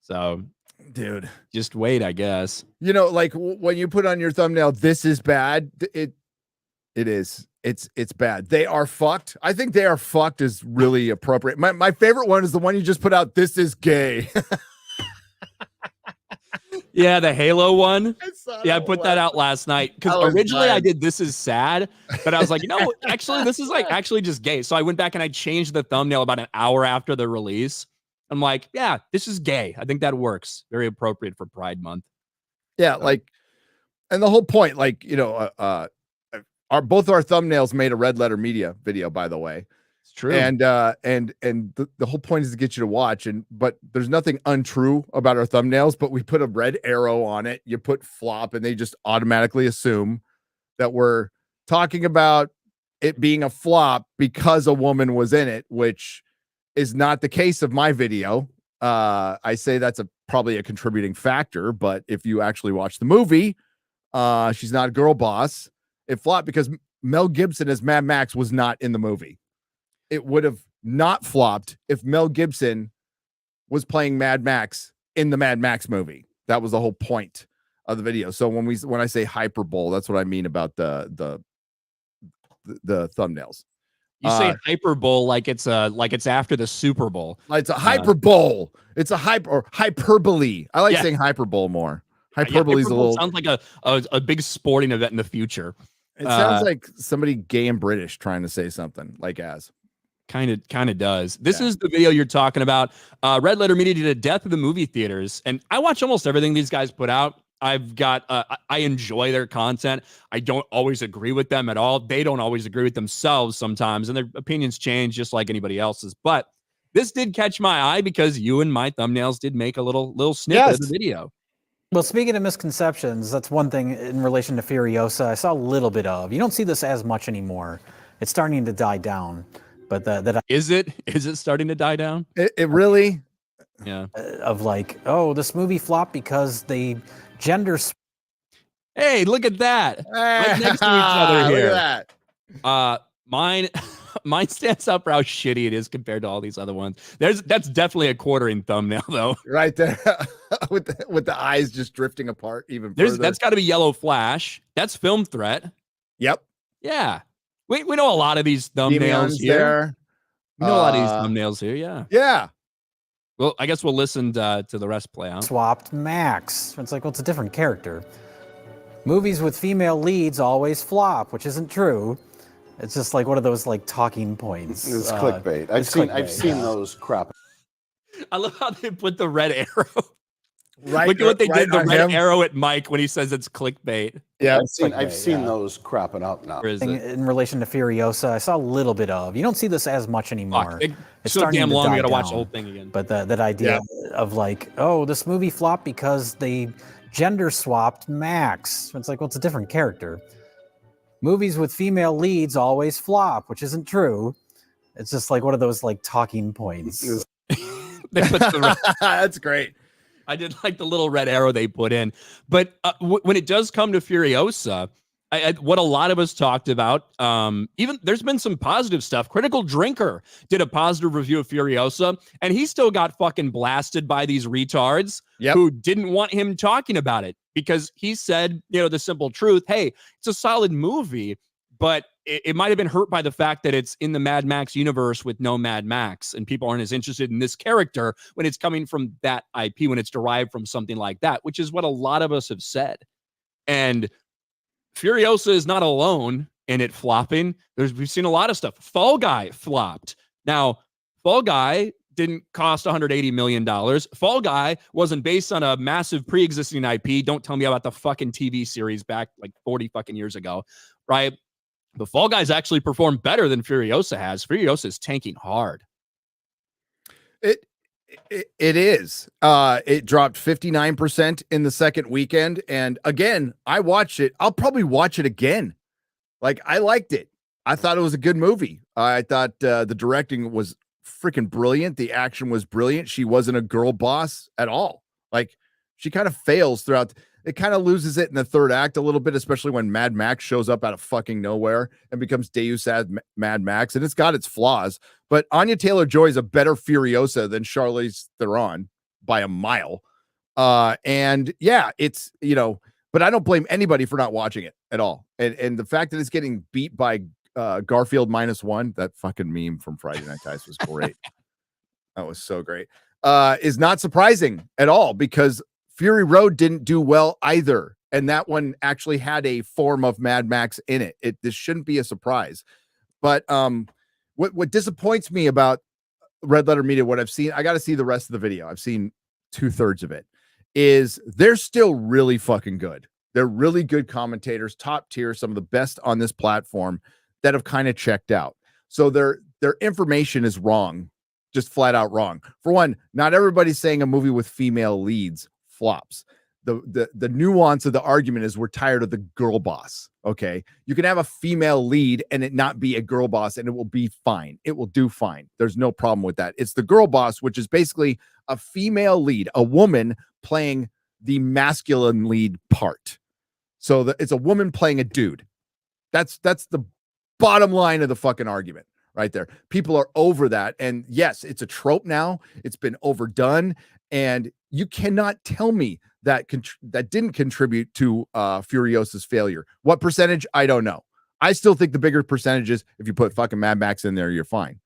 So, dude, just wait, I guess. Like when you put on your thumbnail, this is bad. It is. It's bad. They are fucked. I think they are fucked is really appropriate. My favorite one is the one you just put out. This is gay. Yeah, the Halo one. I put that out last night because originally I did this is sad, but I was like, actually, this is like actually just gay. So I went back and I changed the thumbnail about an hour after the release. I'm like, yeah, this is gay. I think that works. Very appropriate for Pride Month. Yeah, and the whole point, both our thumbnails made a Red Letter Media video, by the way. It's true. And the whole point is to get you to watch, but there's nothing untrue about our thumbnails, but we put a red arrow on it. You put flop and they just automatically assume that we're talking about it being a flop because a woman was in it, which is not the case of my video. I say that's probably a contributing factor, but if you actually watch the movie, she's not a girl boss. It flopped because Mel Gibson as Mad Max was not in the movie. It would have not flopped if Mel Gibson was playing Mad Max in the Mad Max movie. That was the whole point of the video. So when I say hyperbole, that's what I mean about the thumbnails. You say hyperbole like it's after the Super Bowl. It's a hyperbole. It's a hyperbole. I like saying hyperbole more. Hyperbole is a little sounds like a big sporting event in the future. It sounds like somebody gay and British trying to say something like as. Kind of does. This is the video you're talking about. Red Letter Media did a death of the movie theaters, and I watch almost everything these guys put out. I enjoy their content. I don't always agree with them at all. They don't always agree with themselves sometimes, and their opinions change just like anybody else's. But this did catch my eye because you and my thumbnails did make a little snippet of the video. Well, speaking of misconceptions, that's one thing in relation to Furiosa. I saw a little bit of. You don't see this as much anymore. It's starting to die down. But is it starting to die down? It really, yeah. Of like, oh, this movie flopped because they gender. Hey, look at that! Right next to each other here. Look at that. Mine stands out for how shitty it is compared to all these other ones. That's definitely a quartering thumbnail though. Right there, with the eyes just drifting apart even further. That's got to be Yellow Flash. That's Film Threat. Yep. Yeah. We know a lot of these thumbnails here. There. We know a lot of these thumbnails here. Yeah. Yeah. Well, I guess we'll listen to the rest play out. Swapped Max. It's like, well, it's a different character. Movies with female leads always flop, which isn't true. It's just like one of those like talking points. It's clickbait. I've seen those crap. I love how they put the red arrow. Right. Look at what they did. The red him. arrow at Mike when he says it's clickbait. Yeah, I've seen those cropping up now. In relation to Furiosa, I saw a little bit of. You don't see this as much anymore. It's so damn long. We gotta watch the whole thing again. But that idea of like, oh, this movie flopped because they gender swapped Max. It's like, well, it's a different character. Movies with female leads always flop, which isn't true. It's just like one of those like talking points. That's great. I did like the little red arrow they put in. But when it does come to Furiosa, what a lot of us talked about, even there's been some positive stuff. Critical Drinker did a positive review of Furiosa, and he still got fucking blasted by these retards who didn't want him talking about it because he said, the simple truth, hey, it's a solid movie, but it might have been hurt by the fact that it's in the Mad Max universe with no Mad Max, and people aren't as interested in this character when it's coming from that IP, when it's derived from something like that, which is what a lot of us have said. And Furiosa is not alone in it flopping. We've seen a lot of stuff. Fall Guy flopped. Now, Fall Guy didn't cost $180 million. Fall Guy wasn't based on a massive pre-existing IP. Don't tell me about the fucking TV series back like 40 fucking years ago, right? But Fall Guys actually performed better than Furiosa has. Furiosa is tanking hard. It is. It dropped 59% in the second weekend. And again, I watched it. I'll probably watch it again. Like, I liked it. I thought it was a good movie. I thought the directing was freaking brilliant. The action was brilliant. She wasn't a girl boss at all. Like, she kind of fails throughout. It kind of loses it in the third act a little bit, especially when Mad Max shows up out of fucking nowhere and becomes Deus Ex Mad Max. And it's got its flaws, but Anya Taylor-Joy is a better Furiosa than Charlize Theron by a mile. And yeah, it's, but I don't blame anybody for not watching it at all. And the fact that it's getting beat by Garfield -1, that fucking meme from Friday Night Lights was great. That was so great. Is not surprising at all because Fury Road didn't do well either. And that one actually had a form of Mad Max in it. This shouldn't be a surprise. But what disappoints me about Red Letter Media, what I've seen, I got to see the rest of the video. I've seen 2/3 of it, is they're still really fucking good. They're really good commentators, top tier, some of the best on this platform that have kind of checked out. So their information is wrong, just flat out wrong. For one, not everybody's saying a movie with female leads flops. The nuance of the argument is we're tired of the girl boss. Okay, you can have a female lead and it not be a girl boss and it will be fine. It will do fine. There's no problem with that. It's the girl boss, which is basically a female lead, a woman playing the masculine lead part. So it's a woman playing a dude. That's the bottom line of the fucking argument right there. People are over that. And yes, it's a trope now. It's been overdone. And you cannot tell me that that didn't contribute to Furiosa's failure. What percentage? I don't know. I still think the bigger percentage is if you put fucking Mad Max in there, you're fine.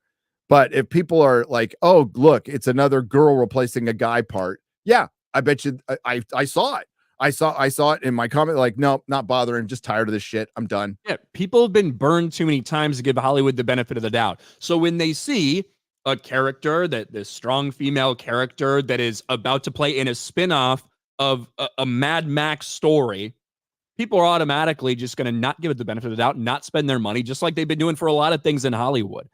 But if people are like, oh, look, it's another girl replacing a guy part. Yeah, I bet you I saw it. I saw it in my comment, like, no, not bothering, just tired of this shit. I'm done. Yeah, people have been burned too many times to give Hollywood the benefit of the doubt. So when they see a character, this strong female character that is about to play in a spinoff of a Mad Max story, people are automatically just going to not give it the benefit of the doubt, not spend their money, just like they've been doing for a lot of things in Hollywood.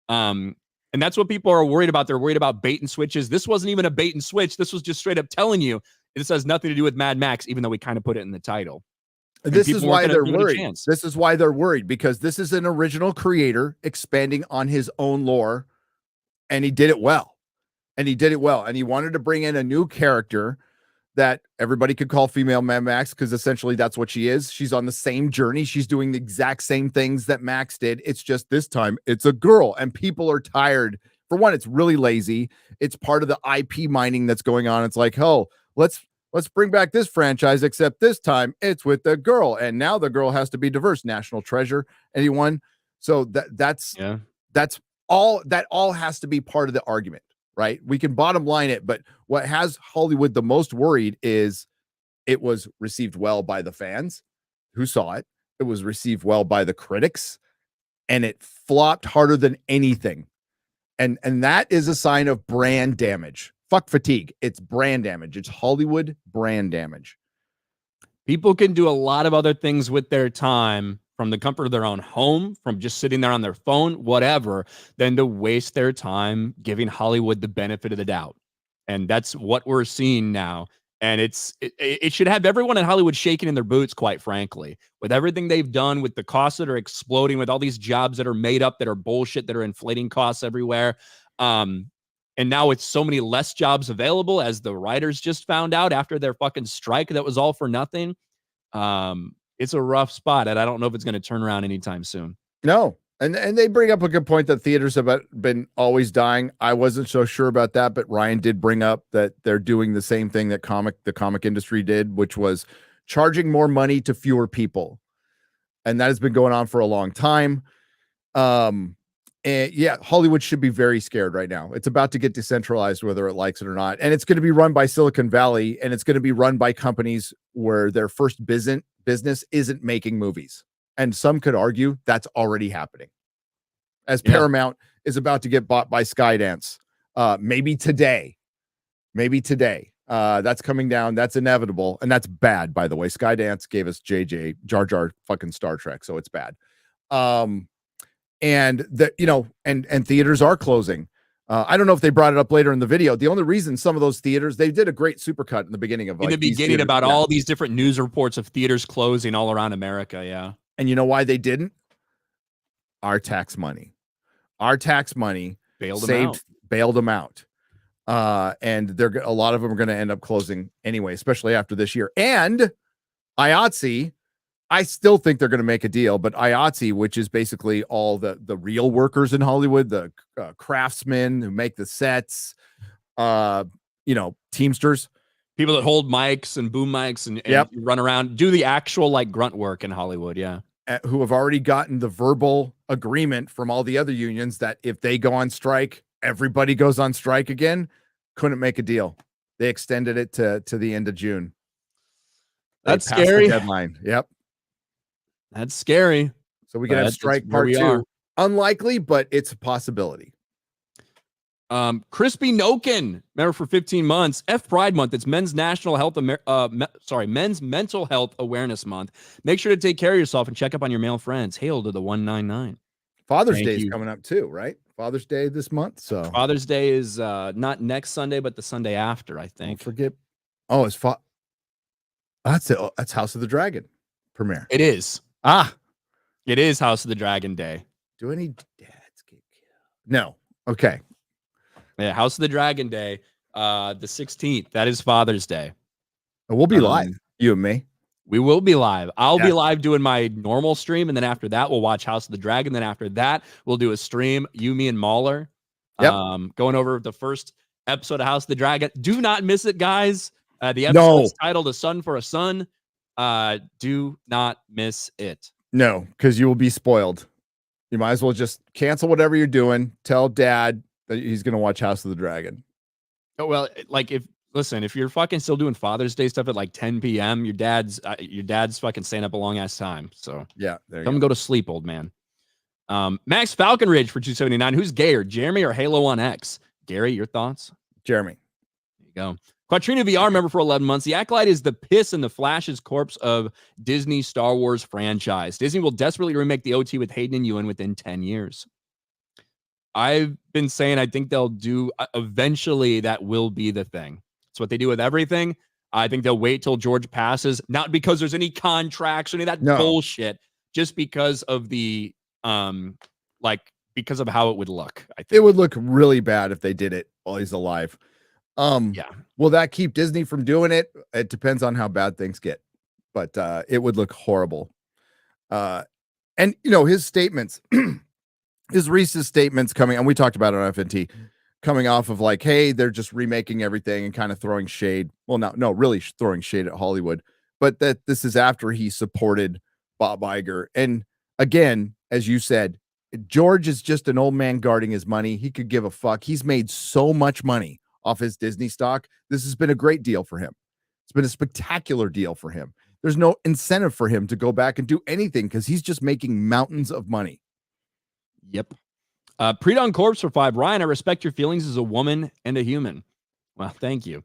And And that's what people are worried about. They're worried about bait and switches. This wasn't even a bait and switch. This was just straight up telling you this has nothing to do with Mad Max, even though we kind of put it in the title. This is why they're worried. This is why they're worried, because this is an original creator expanding on his own lore, and he did it well. And he wanted to bring in a new character that everybody could call female Mad Max, because essentially that's what she is. She's on the same journey. She's doing the exact same things that Max did. It's just this time it's a girl, and people are tired. For one, it's really lazy. It's part of the IP mining that's going on. It's like, oh, let's bring back this franchise, except this time it's with the girl, and now the girl has to be diverse. National treasure, anyone? So that's all. That all has to be part of the argument, right? We can bottom line it, but what has Hollywood the most worried is it was received well by the fans who saw it. It was received well by the critics, and it flopped harder than anything. And that is a sign of brand damage. Fuck fatigue. It's brand damage. It's Hollywood brand damage. People can do a lot of other things with their time from the comfort of their own home, from just sitting there on their phone, whatever, than to waste their time giving Hollywood the benefit of the doubt. And that's what we're seeing now. And it should have everyone in Hollywood shaking in their boots, quite frankly, with everything they've done, with the costs that are exploding, with all these jobs that are made up, that are bullshit, that are inflating costs everywhere. And now with so many less jobs available, as the writers just found out after their fucking strike that was all for nothing. It's a rough spot, and I don't know if it's going to turn around anytime soon. No. And they bring up a good point that theaters have been always dying. I wasn't so sure about that, but Ryan did bring up that they're doing the same thing that the comic industry did, which was charging more money to fewer people. And that has been going on for a long time. And yeah, Hollywood should be very scared right now. It's about to get decentralized, whether it likes it or not. And it's going to be run by Silicon Valley, and it's going to be run by companies where their first business isn't making movies. And some could argue that's already happening, as Paramount is about to get bought by Skydance. Maybe today. That's coming down. That's inevitable. And that's bad, by the way. Skydance gave us Jar Jar fucking Star Trek. So it's bad. And theaters are closing. I don't know if they brought it up later in the video. The only reason some of those theaters, they did a great supercut in the beginning of all these different news reports of theaters closing all around America. Yeah. And you know why they didn't? Our tax money bailed them out. And a lot of them are going to end up closing anyway, especially after this year. And IATSE, I still think they're going to make a deal, but IATSE, which is basically all the real workers in Hollywood, the craftsmen who make the sets, Teamsters, people that hold mics and boom mics and run around, do the actual like grunt work in Hollywood. Yeah. Who have already gotten the verbal agreement from all the other unions that if they go on strike, everybody goes on strike again. Couldn't make a deal. They extended it to the end of June. That's scary. Deadline. Yep. That's scary. So we can have strike part 2. Unlikely, but it's a possibility. Crispy Noken, remember, for 15 months, Pride Month. It's Men's Mental Health Awareness Month. Make sure to take care of yourself and check up on your male friends. Hail to the 199. Father's Day is coming up too, right? Father's Day this month. So Father's Day is not next Sunday, but the Sunday after, I think. Don't forget. Oh, it's that's it. That's House of the Dragon premiere. It is. It is House of the Dragon Day. Do any dads get killed? No. Okay. Yeah, House of the Dragon Day, the 16th. That is Father's Day. And we'll be live, you and me. We will be live. I'll be live doing my normal stream, and then after that, we'll watch House of the Dragon. Then after that, we'll do a stream, you, me, and Mahler, going over the first episode of House of the Dragon. Do not miss it, guys. The episode is titled "A Son for a Son." Do not miss it. No, because you will be spoiled. You might as well just cancel whatever you're doing. Tell Dad that he's going to watch House of the Dragon. Oh, well, like if you're fucking still doing Father's Day stuff at like 10 p.m., your dad's fucking staying up a long ass time. So yeah, there you come go to sleep, old man. Max Falconridge for 279. Who's gayer, Jeremy or Halo on X? Gary, your thoughts? Jeremy. There you go. Quattrina VR member for 11 months. The Acolyte is the piss in the Flash's corpse of Disney Star Wars franchise. Disney will desperately remake the OT with Hayden and Ewan within 10 years. I've been saying I think they'll do eventually. That will be the thing. It's what they do with everything. I think they'll wait till George passes, not because there's any contracts or any of that bullshit, just because of the because of how it would look. I think it would look really bad if they did it while he's alive. Yeah. Will that keep Disney from doing it? It depends on how bad things get, but it would look horrible. And his statements, his Reese's statements coming, and we talked about it on FNT, coming off of like, hey, they're just remaking everything and kind of throwing shade. Well, no, really throwing shade at Hollywood, but that this is after he supported Bob Iger. And again, as you said, George is just an old man guarding his money. He could give a fuck. He's made so much money off his Disney stock. This has been a great deal for him. It's been a spectacular deal for him. There's no incentive for him to go back and do anything because he's just making mountains of money. Yep. Pre-Dawn Corpse for 5. Ryan, I respect your feelings as a woman and a human. Well, thank you.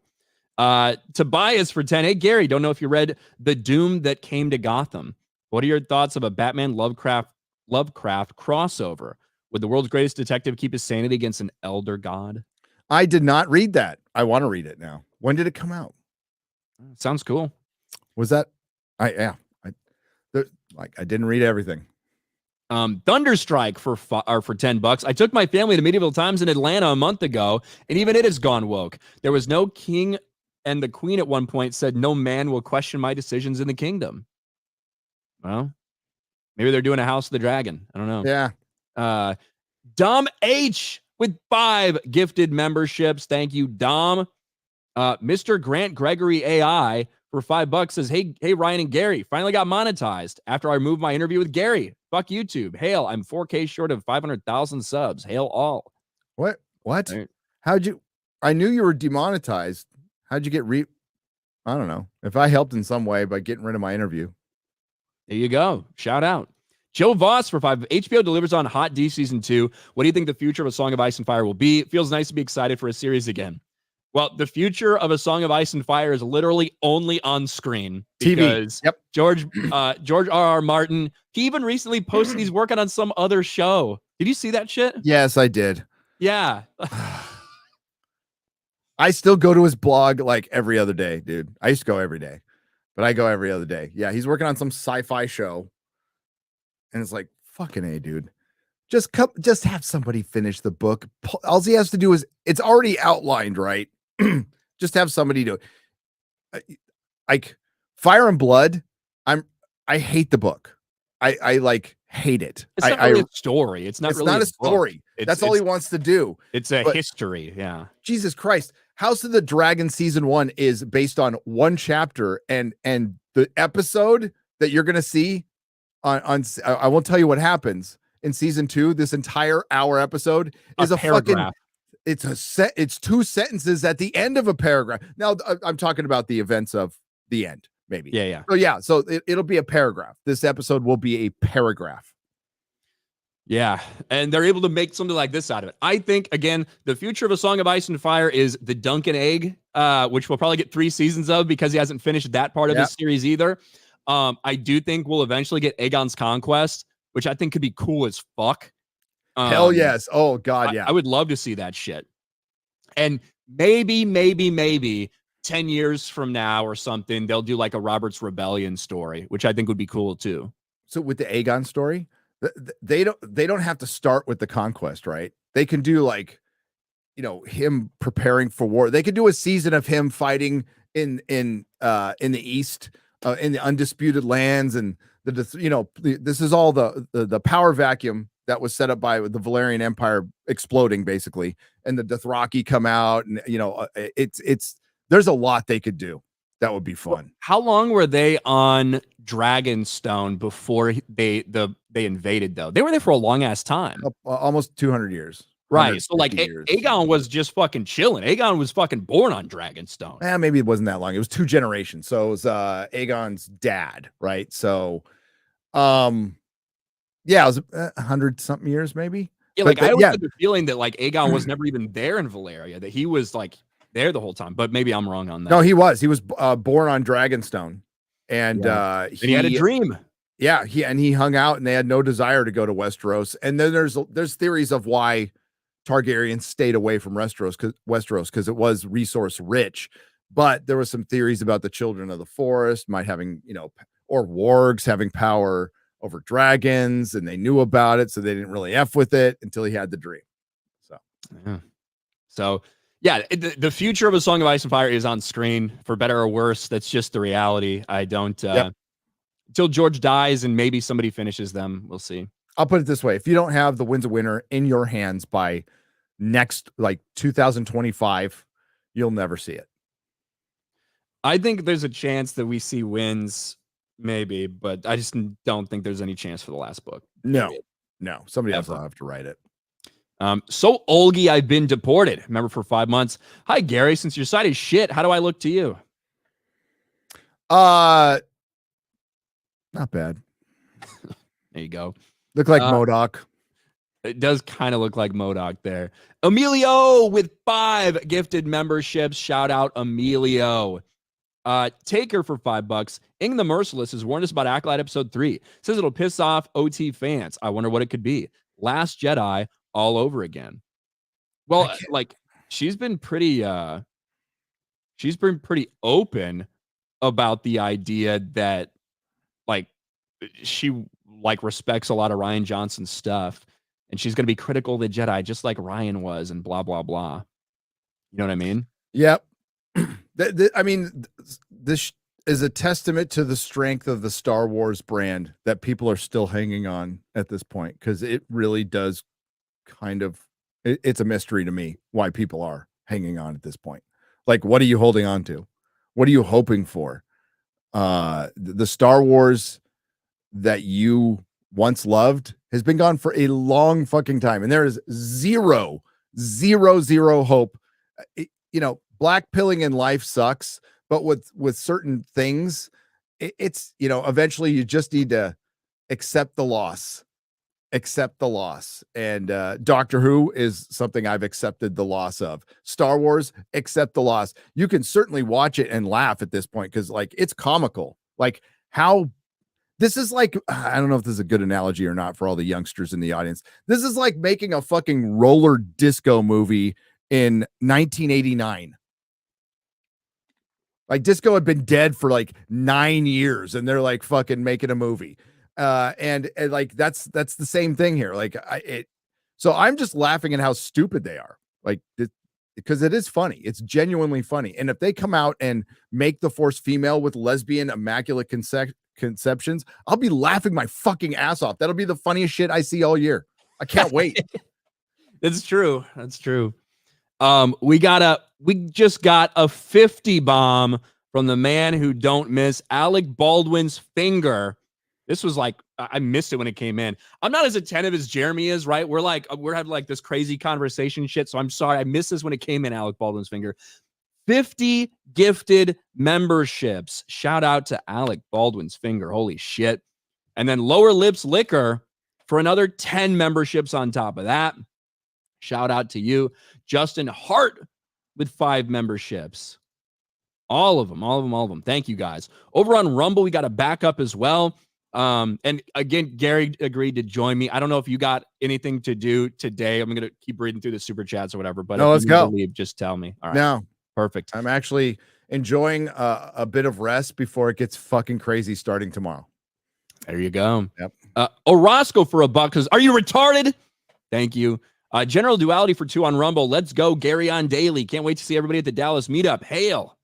Tobias for 10. Hey, Gary, don't know if you read The Doom That Came to Gotham. What are your thoughts of a Batman Lovecraft crossover? Would the world's greatest detective keep his sanity against an elder god? I did not read that. I want to read it now. When did it come out? Sounds cool. Was that? I didn't read everything. Thunderstrike for $10. I took my family to Medieval Times in Atlanta a month ago, and even it has gone woke. There was no king, and the queen at one point said, "No man will question my decisions in the kingdom." Well, maybe they're doing a House of the Dragon. I don't know. Yeah. Dom H with 5 gifted memberships. Thank you, Dom. Mr. Grant Gregory AI for $5 says, hey, Ryan and Gary, finally got monetized after I removed my interview with Gary. Fuck YouTube. Hail, I'm 4K short of 500,000 subs. Hail all. What? Right. I knew you were demonetized. How'd you get I don't know. If I helped in some way by getting rid of my interview. There you go. Shout out. Joe Voss for 5. HBO delivers on Hot D Season 2. What do you think the future of A Song of Ice and Fire will be? It feels nice to be excited for a series again. Well, the future of A Song of Ice and Fire is literally only on screen because TV. Yep. George R.R. Martin, he even recently posted he's working on some other show. Did you see that shit? Yes, I did. Yeah. I still go to his blog like every other day, dude. I used to go every day, but I go every other day. Yeah, he's working on some sci-fi show. And it's like, fucking A, dude. Just have somebody finish the book. All he has to do is, it's already outlined, right? Just have somebody do it. Like Fire and Blood, I hate the book. I like hate it. It's not really a story. It's not really a story. That's all he wants to do. It's a history. Yeah. Jesus Jesus Christ. House of the Dragon season 1 is based on one chapter, and the episode that you're gonna see on I won't tell you what happens in season 2. This entire hour episode is a paragraph. It's 2 sentences at the end of a paragraph. Now I'm talking about the events of the end, maybe. Yeah. So it'll be a paragraph. This episode will be a paragraph. Yeah, and they're able to make something like this out of it. I think, again, the future of A Song of Ice and Fire is the Duncan Egg, which we'll probably get 3 seasons of because he hasn't finished that part of the series either. I do think we'll eventually get Aegon's Conquest, which I think could be cool as fuck. Hell yes. Oh, God, yeah. I would love to see that shit. And maybe 10 years from now or something, they'll do like a Robert's Rebellion story, which I think would be cool too. So with the Aegon story, they don't have to start with the conquest, right? They can do like, him preparing for war. They could do a season of him fighting in the East, in the undisputed lands, and this is all the power vacuum that was set up by the Valerian Empire exploding basically, and the Dothraki come out, and there's a lot they could do. That would be fun. How long were they on Dragonstone before they invaded though? They were there for a long ass time. Almost 200 years. Right. So like Aegon was just fucking chilling. Aegon was fucking born on Dragonstone. Maybe it wasn't that long. It was 2 generations. So it was Aegon's dad, right? So it was 100 something years maybe. Yeah, like I always had the feeling that like Aegon was never even there in Valeria, that he was like there the whole time, but maybe I'm wrong on that. No, he was born on Dragonstone, and he had a dream. Yeah, he hung out, and they had no desire to go to Westeros. And then there's theories of why Targaryens stayed away from Westeros because it was resource rich. But there were some theories about the children of the forest might having, or wargs having power over dragons, and they knew about it, so they didn't really F with it until he had the dream. So yeah, the future of A Song of Ice and Fire is on screen, for better or worse. That's just the reality. I don't until George dies and maybe somebody finishes them. We'll see. I'll put it this way: if you don't have the Winds of Winter in your hands by next 2025, you'll never see it. I think there's a chance that we see Winds, maybe, but I just don't think there's any chance for the last book. No, somebody else will have to write it. So Olgi, I've been deported. Remember, for 5 months. Hi, Gary. Since your site is shit, how do I look to you? Not bad. There you go. Look like MODOK. It does kind of look like MODOK there. Emilio with 5 gifted memberships. Shout out Emilio. Taker for $5. Ing the Merciless has warned us about Acolyte episode 3. Says it'll piss off OT fans. I wonder what it could be. Last Jedi all over again. Well, like she's been pretty open about the idea that like she like respects a lot of Rian Johnson's stuff, and she's going to be critical of the Jedi just like Ryan was, and blah blah blah. You know what I mean? Yep. I mean, this is a testament to the strength of the Star Wars brand that people are still hanging on at this point, because it really does kind of, it's a mystery to me why people are hanging on at this point. Like, what are you holding on to? What are you hoping for? The Star Wars that you once loved has been gone for a long fucking time, and there is zero hope. Black pilling in life sucks, but with certain things, it's eventually you just need to accept the loss. And Doctor Who is something I've accepted the loss of. Star Wars, accept the loss. You can certainly watch it and laugh at this point, because like it's comical. Like how this is like, I don't know if this is a good analogy or not for all the youngsters in the audience. This is like making a fucking roller disco movie in 1989. Like disco had been dead for like 9 years, and they're like fucking making a movie. And like that's the same thing here. Like so I'm just laughing at how stupid they are. Like because it is funny. It's genuinely funny. And if they come out and make the Force female with lesbian immaculate conceptions, I'll be laughing my fucking ass off. That'll be the funniest shit I see all year. I can't wait. That's true. We just got a 50 bomb from the man who don't miss, Alec Baldwin's finger. This was like, I missed it when it came in. I'm not as attentive as Jeremy is, right? We're having like this crazy conversation shit. So I'm sorry. I missed this when it came in, Alec Baldwin's finger. 50 gifted memberships. Shout out to Alec Baldwin's finger. Holy shit. And then Lower Lips Liquor for another 10 memberships on top of that. Shout out to you. Justin Hart with 5 memberships. All of them. Thank you guys. Over on Rumble, we got a backup as well. And again, Gary agreed to join me. I don't know if you got anything to do today. I'm going to keep reading through the super chats or whatever, but no, let's go. Leave, just tell me. All right. No, perfect. I'm actually enjoying a bit of rest before it gets fucking crazy starting tomorrow. There you go. Yep. Orozco for $1 because are you retarded? Thank you. General Duality for 2 on Rumble. Let's go, Gary on Daily. Can't wait to see everybody at the Dallas meetup. Hail.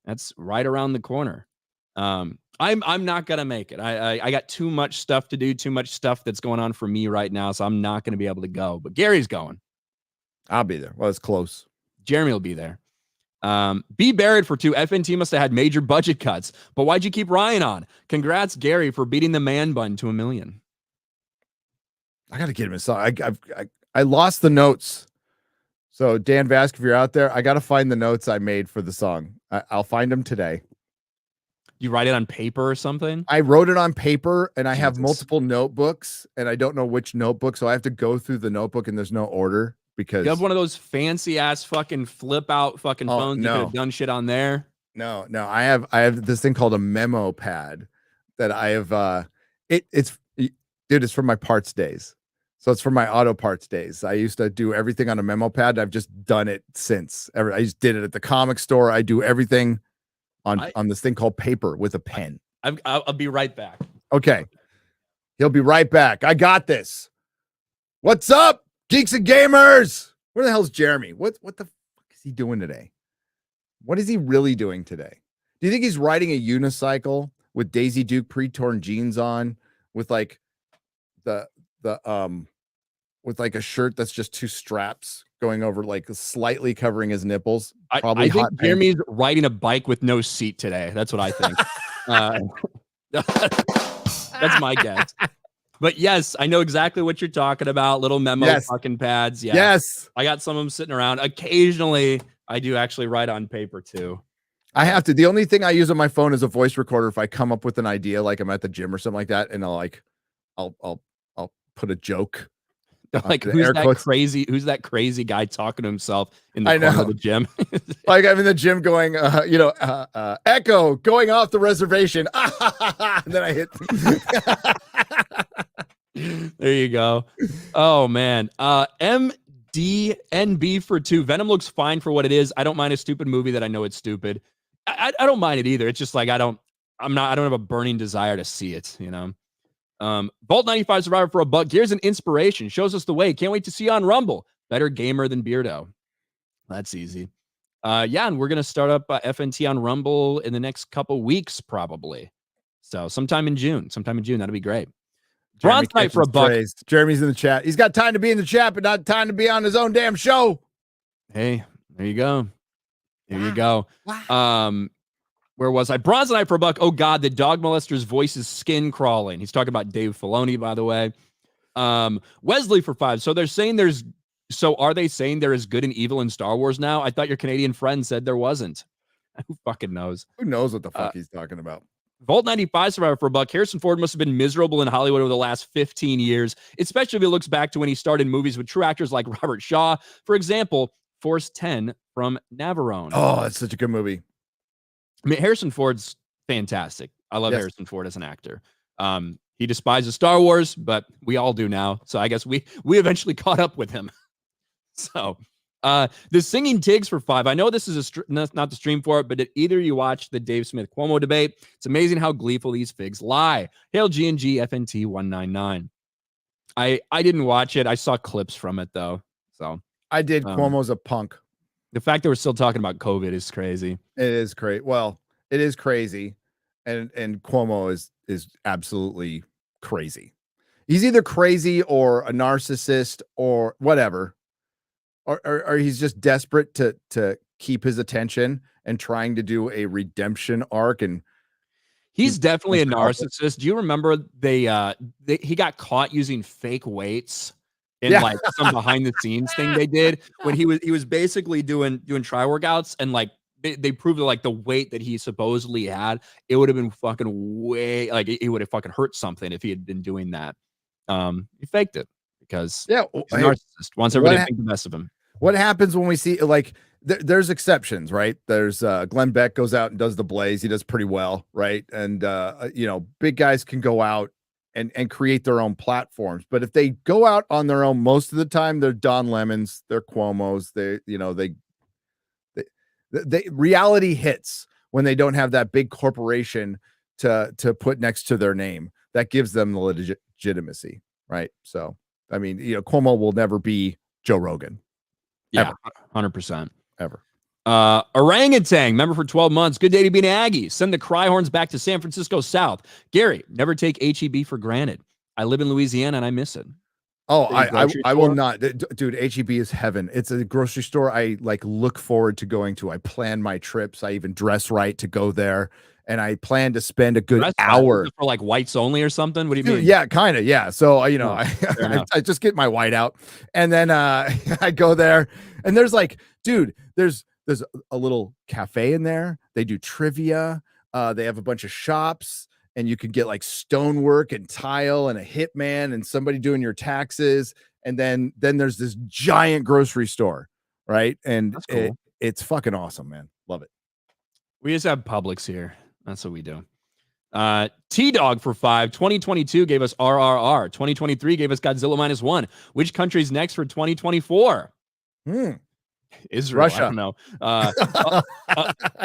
That's right around the corner. I'm not gonna make it. I got too much stuff to do, too much stuff that's going on for me right now, so I'm not gonna be able to go. But Gary's going. I'll be there. Well, it's close. Jeremy will be there. B. Barrett for 2. FNT must have had major budget cuts, but why'd you keep Ryan on? Congrats, Gary, for beating the man bun to 1 million. I gotta get him a song. I lost the notes. So Dan Vask, if you're out there, I gotta find the notes I made for the song. I'll find them today. You write it on paper or something? I wrote it on paper, and I have multiple notebooks, and I don't know which notebook, so I have to go through the notebook, and there's no order because you have one of those fancy ass fucking flip out fucking phones. No. You could have done shit on there. No, I have this thing called a memo pad that I have. It's from my parts days. So it's from my auto parts days. I used to do everything on a memo pad. I've just done it since. I just did it at the comic store. I do everything on this thing called paper with a pen. I'll be right back. Okay. He'll be right back. I got this. What's up, Geeks and Gamers? Where the hell's Jeremy? What the fuck is he doing today? What is he really doing today? Do you think he's riding a unicycle with Daisy Duke pre-torn jeans on with like with like a shirt that's just two straps going over, like slightly covering his nipples? I think Jeremy's riding a bike with no seat today. That's what I think. That's my guess. But yes, I know exactly what you're talking about. Little memo fucking pads. Yeah. Yes. I got some of them sitting around. Occasionally, I do actually write on paper too. I have to. The only thing I use on my phone is a voice recorder if I come up with an idea, like I'm at the gym or something like that, and I'll put a joke. Like who's that crazy guy talking to himself in the corner of the gym? Like I'm in the gym going, Echo going off the reservation. And then I hit. There you go. Oh man. MDNB for 2. Venom looks fine for what it is. I don't mind a stupid movie that I know it's stupid. I don't mind it either. It's just like I don't have a burning desire to see it, you know. Bolt 95 Survivor for $1. Here's an inspiration. Shows us the way. Can't wait to see you on Rumble. Better gamer than Beardo. That's easy. Yeah, and we're gonna start up FNT on Rumble in the next couple weeks, probably. So sometime in June. That'll be great. Bronze Knight for $1. Jeremy's in the chat. He's got time to be in the chat, but not time to be on his own damn show. Hey, there you go. There you go. Where was I? Bronze Knight for $1. Oh God, the dog molester's voice is skin crawling. He's talking about Dave Filoni, by the way. Wesley for 5. So are they saying there is good and evil in Star Wars now? I thought your Canadian friend said there wasn't. Who fucking knows? Who knows what the fuck he's talking about? Volt 95 Survivor for $1. Harrison Ford must have been miserable in Hollywood over the last 15 years, especially if he looks back to when he started movies with true actors like Robert Shaw. For example, Force 10 from Navarone. Oh, it's such a good movie. I mean, Harrison Ford's fantastic. I love Harrison Ford as an actor. He despises Star Wars, but we all do now. So I guess we eventually caught up with him. So the Singing Tigs for 5. I know this is not the stream for it, but either you watch the Dave Smith Cuomo debate. It's amazing how gleeful these figs lie. Hail G&G FNT 199. I didn't watch it. I saw clips from it though. So I did. Cuomo's a punk. The fact that we're still talking about COVID is crazy. It is crazy. Well, it is crazy. And Cuomo is absolutely crazy. He's either crazy or a narcissist or whatever. Or he's just desperate to keep his attention and trying to do a redemption arc. And he's definitely a narcissist. Do you remember he got caught using fake weights in like some behind the scenes thing they did when he was basically doing try workouts, and like they proved that like the weight that he supposedly had, it would have been fucking way, like it would have fucking hurt something if he had been doing that. He faked it because he's a narcissist, wants everybody to think the best of him. What happens when we see like there's exceptions, right? There's Glenn Beck goes out and does the Blaze. He does pretty well, right? And big guys can go out and create their own platforms. But if they go out on their own, most of the time they're Don Lemons, they're Cuomos, they reality hits when they don't have that big corporation to put next to their name. That gives them the legitimacy, right? So, I mean, Cuomo will never be Joe Rogan. Yeah, 100%. Ever. Orangutan, member for 12 months. Good day to be an Aggie. Send the Cryhorns back to San Francisco South. Gary, never take HEB for granted. I live in Louisiana and I miss it. Oh, I will not. Dude, HEB is heaven. It's a grocery store I like look forward to going to. I plan my trips. I even dress right to go there. And I plan to spend a good hour for like whites only or something. What do you mean? Yeah, kind of. Yeah. So, I just get my white out and then I go there and there's like, dude, there's a little cafe in there. They do trivia. They have a bunch of shops and you can get like stonework and tile and a hitman and somebody doing your taxes. And then there's this giant grocery store. Right. And cool. It's fucking awesome, man. Love it. We just have Publix here. That's what we do. T-Dog for 5. 2022 gave us RRR. 2023 gave us Godzilla -1. Which country's next for 2024? Israel. Russia. I don't know.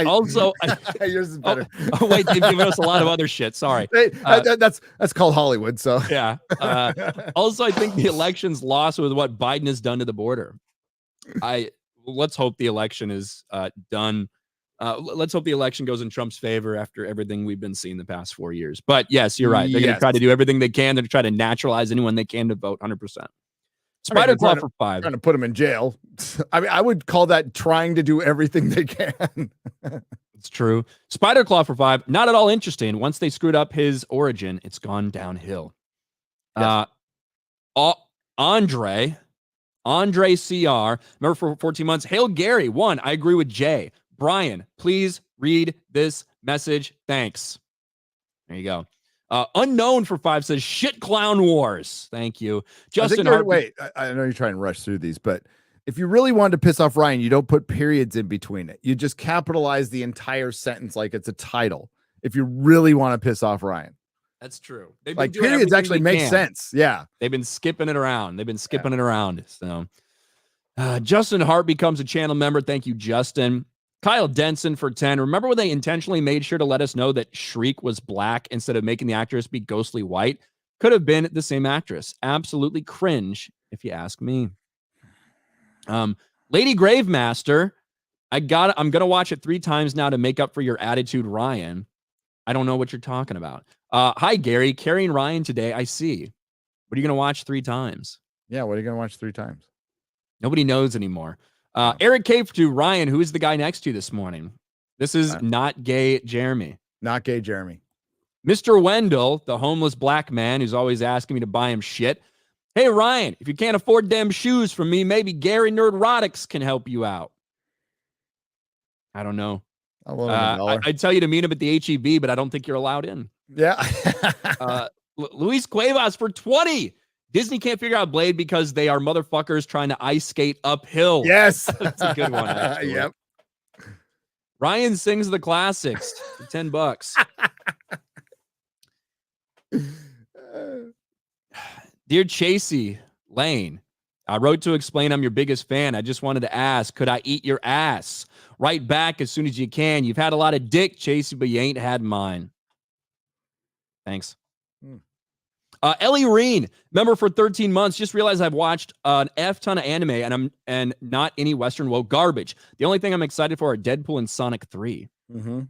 Also, yours is better. Wait, they've given us a lot of other shit. Sorry. That's called Hollywood. So yeah. Also, I think the election's lost with what Biden has done to the border. Let's hope the election is done. Let's hope the election goes in Trump's favor after everything we've been seeing the past 4 years. But yes, you're right. They're going to try to do everything they can. They're going to try to naturalize anyone they can to vote 100%. Spider Claw for 5. Trying to put him in jail. I mean, I would call that trying to do everything they can. It's true. Spider Claw for 5. Not at all interesting. Once they screwed up his origin, it's gone downhill. Yes. Andre CR. Remember for 14 months. Hail Gary. 1. I agree with Jay. Brian, please read this message. Thanks. There you go. Unknown for 5 says shit clown wars. Thank you. Justin Wait, I know you're trying to rush through these, but if you really wanted to piss off Ryan, you don't put periods in between it. You just capitalize the entire sentence like it's a title. If you really want to piss off Ryan. That's true. Like periods actually make sense. Yeah. They've been skipping it around. So Justin Hart becomes a channel member. Thank you, Justin. Kyle Denson for 10. Remember when they intentionally made sure to let us know that Shriek was black instead of making the actress be ghostly white? Could have been the same actress. Absolutely cringe, if you ask me. Lady Gravemaster, I'm gonna watch it 3 times now to make up for your attitude, Ryan. I don't know what you're talking about. Hi, Gary. Carrying Ryan today. I see. What are you gonna watch 3 times? Yeah, what are you gonna watch 3 times? Nobody knows anymore. Eric K to Ryan, who is the guy next to you this morning? This is not gay Jeremy. Not gay Jeremy. Mr. Wendell, the homeless black man who's always asking me to buy him shit. Hey, Ryan, if you can't afford them shoes from me, maybe Gary Nerdrotics can help you out. I don't know. I'd tell you to meet him at the HEB, but I don't think you're allowed in. Yeah. Luis Cuevas for 20. Disney can't figure out Blade because they are motherfuckers trying to ice skate uphill. Yes. That's a good one, actually. Yep. Ryan sings the classics for $10. Dear Chasey Lane, I wrote to explain I'm your biggest fan. I just wanted to ask, could I eat your ass? Right back as soon as you can. You've had a lot of dick, Chasey, but you ain't had mine. Thanks. Ellie Reen, member for 13 months. Just realized I've watched an F ton of anime and not any Western woke garbage. The only thing I'm excited for are Deadpool and Sonic 3. Mm-hmm.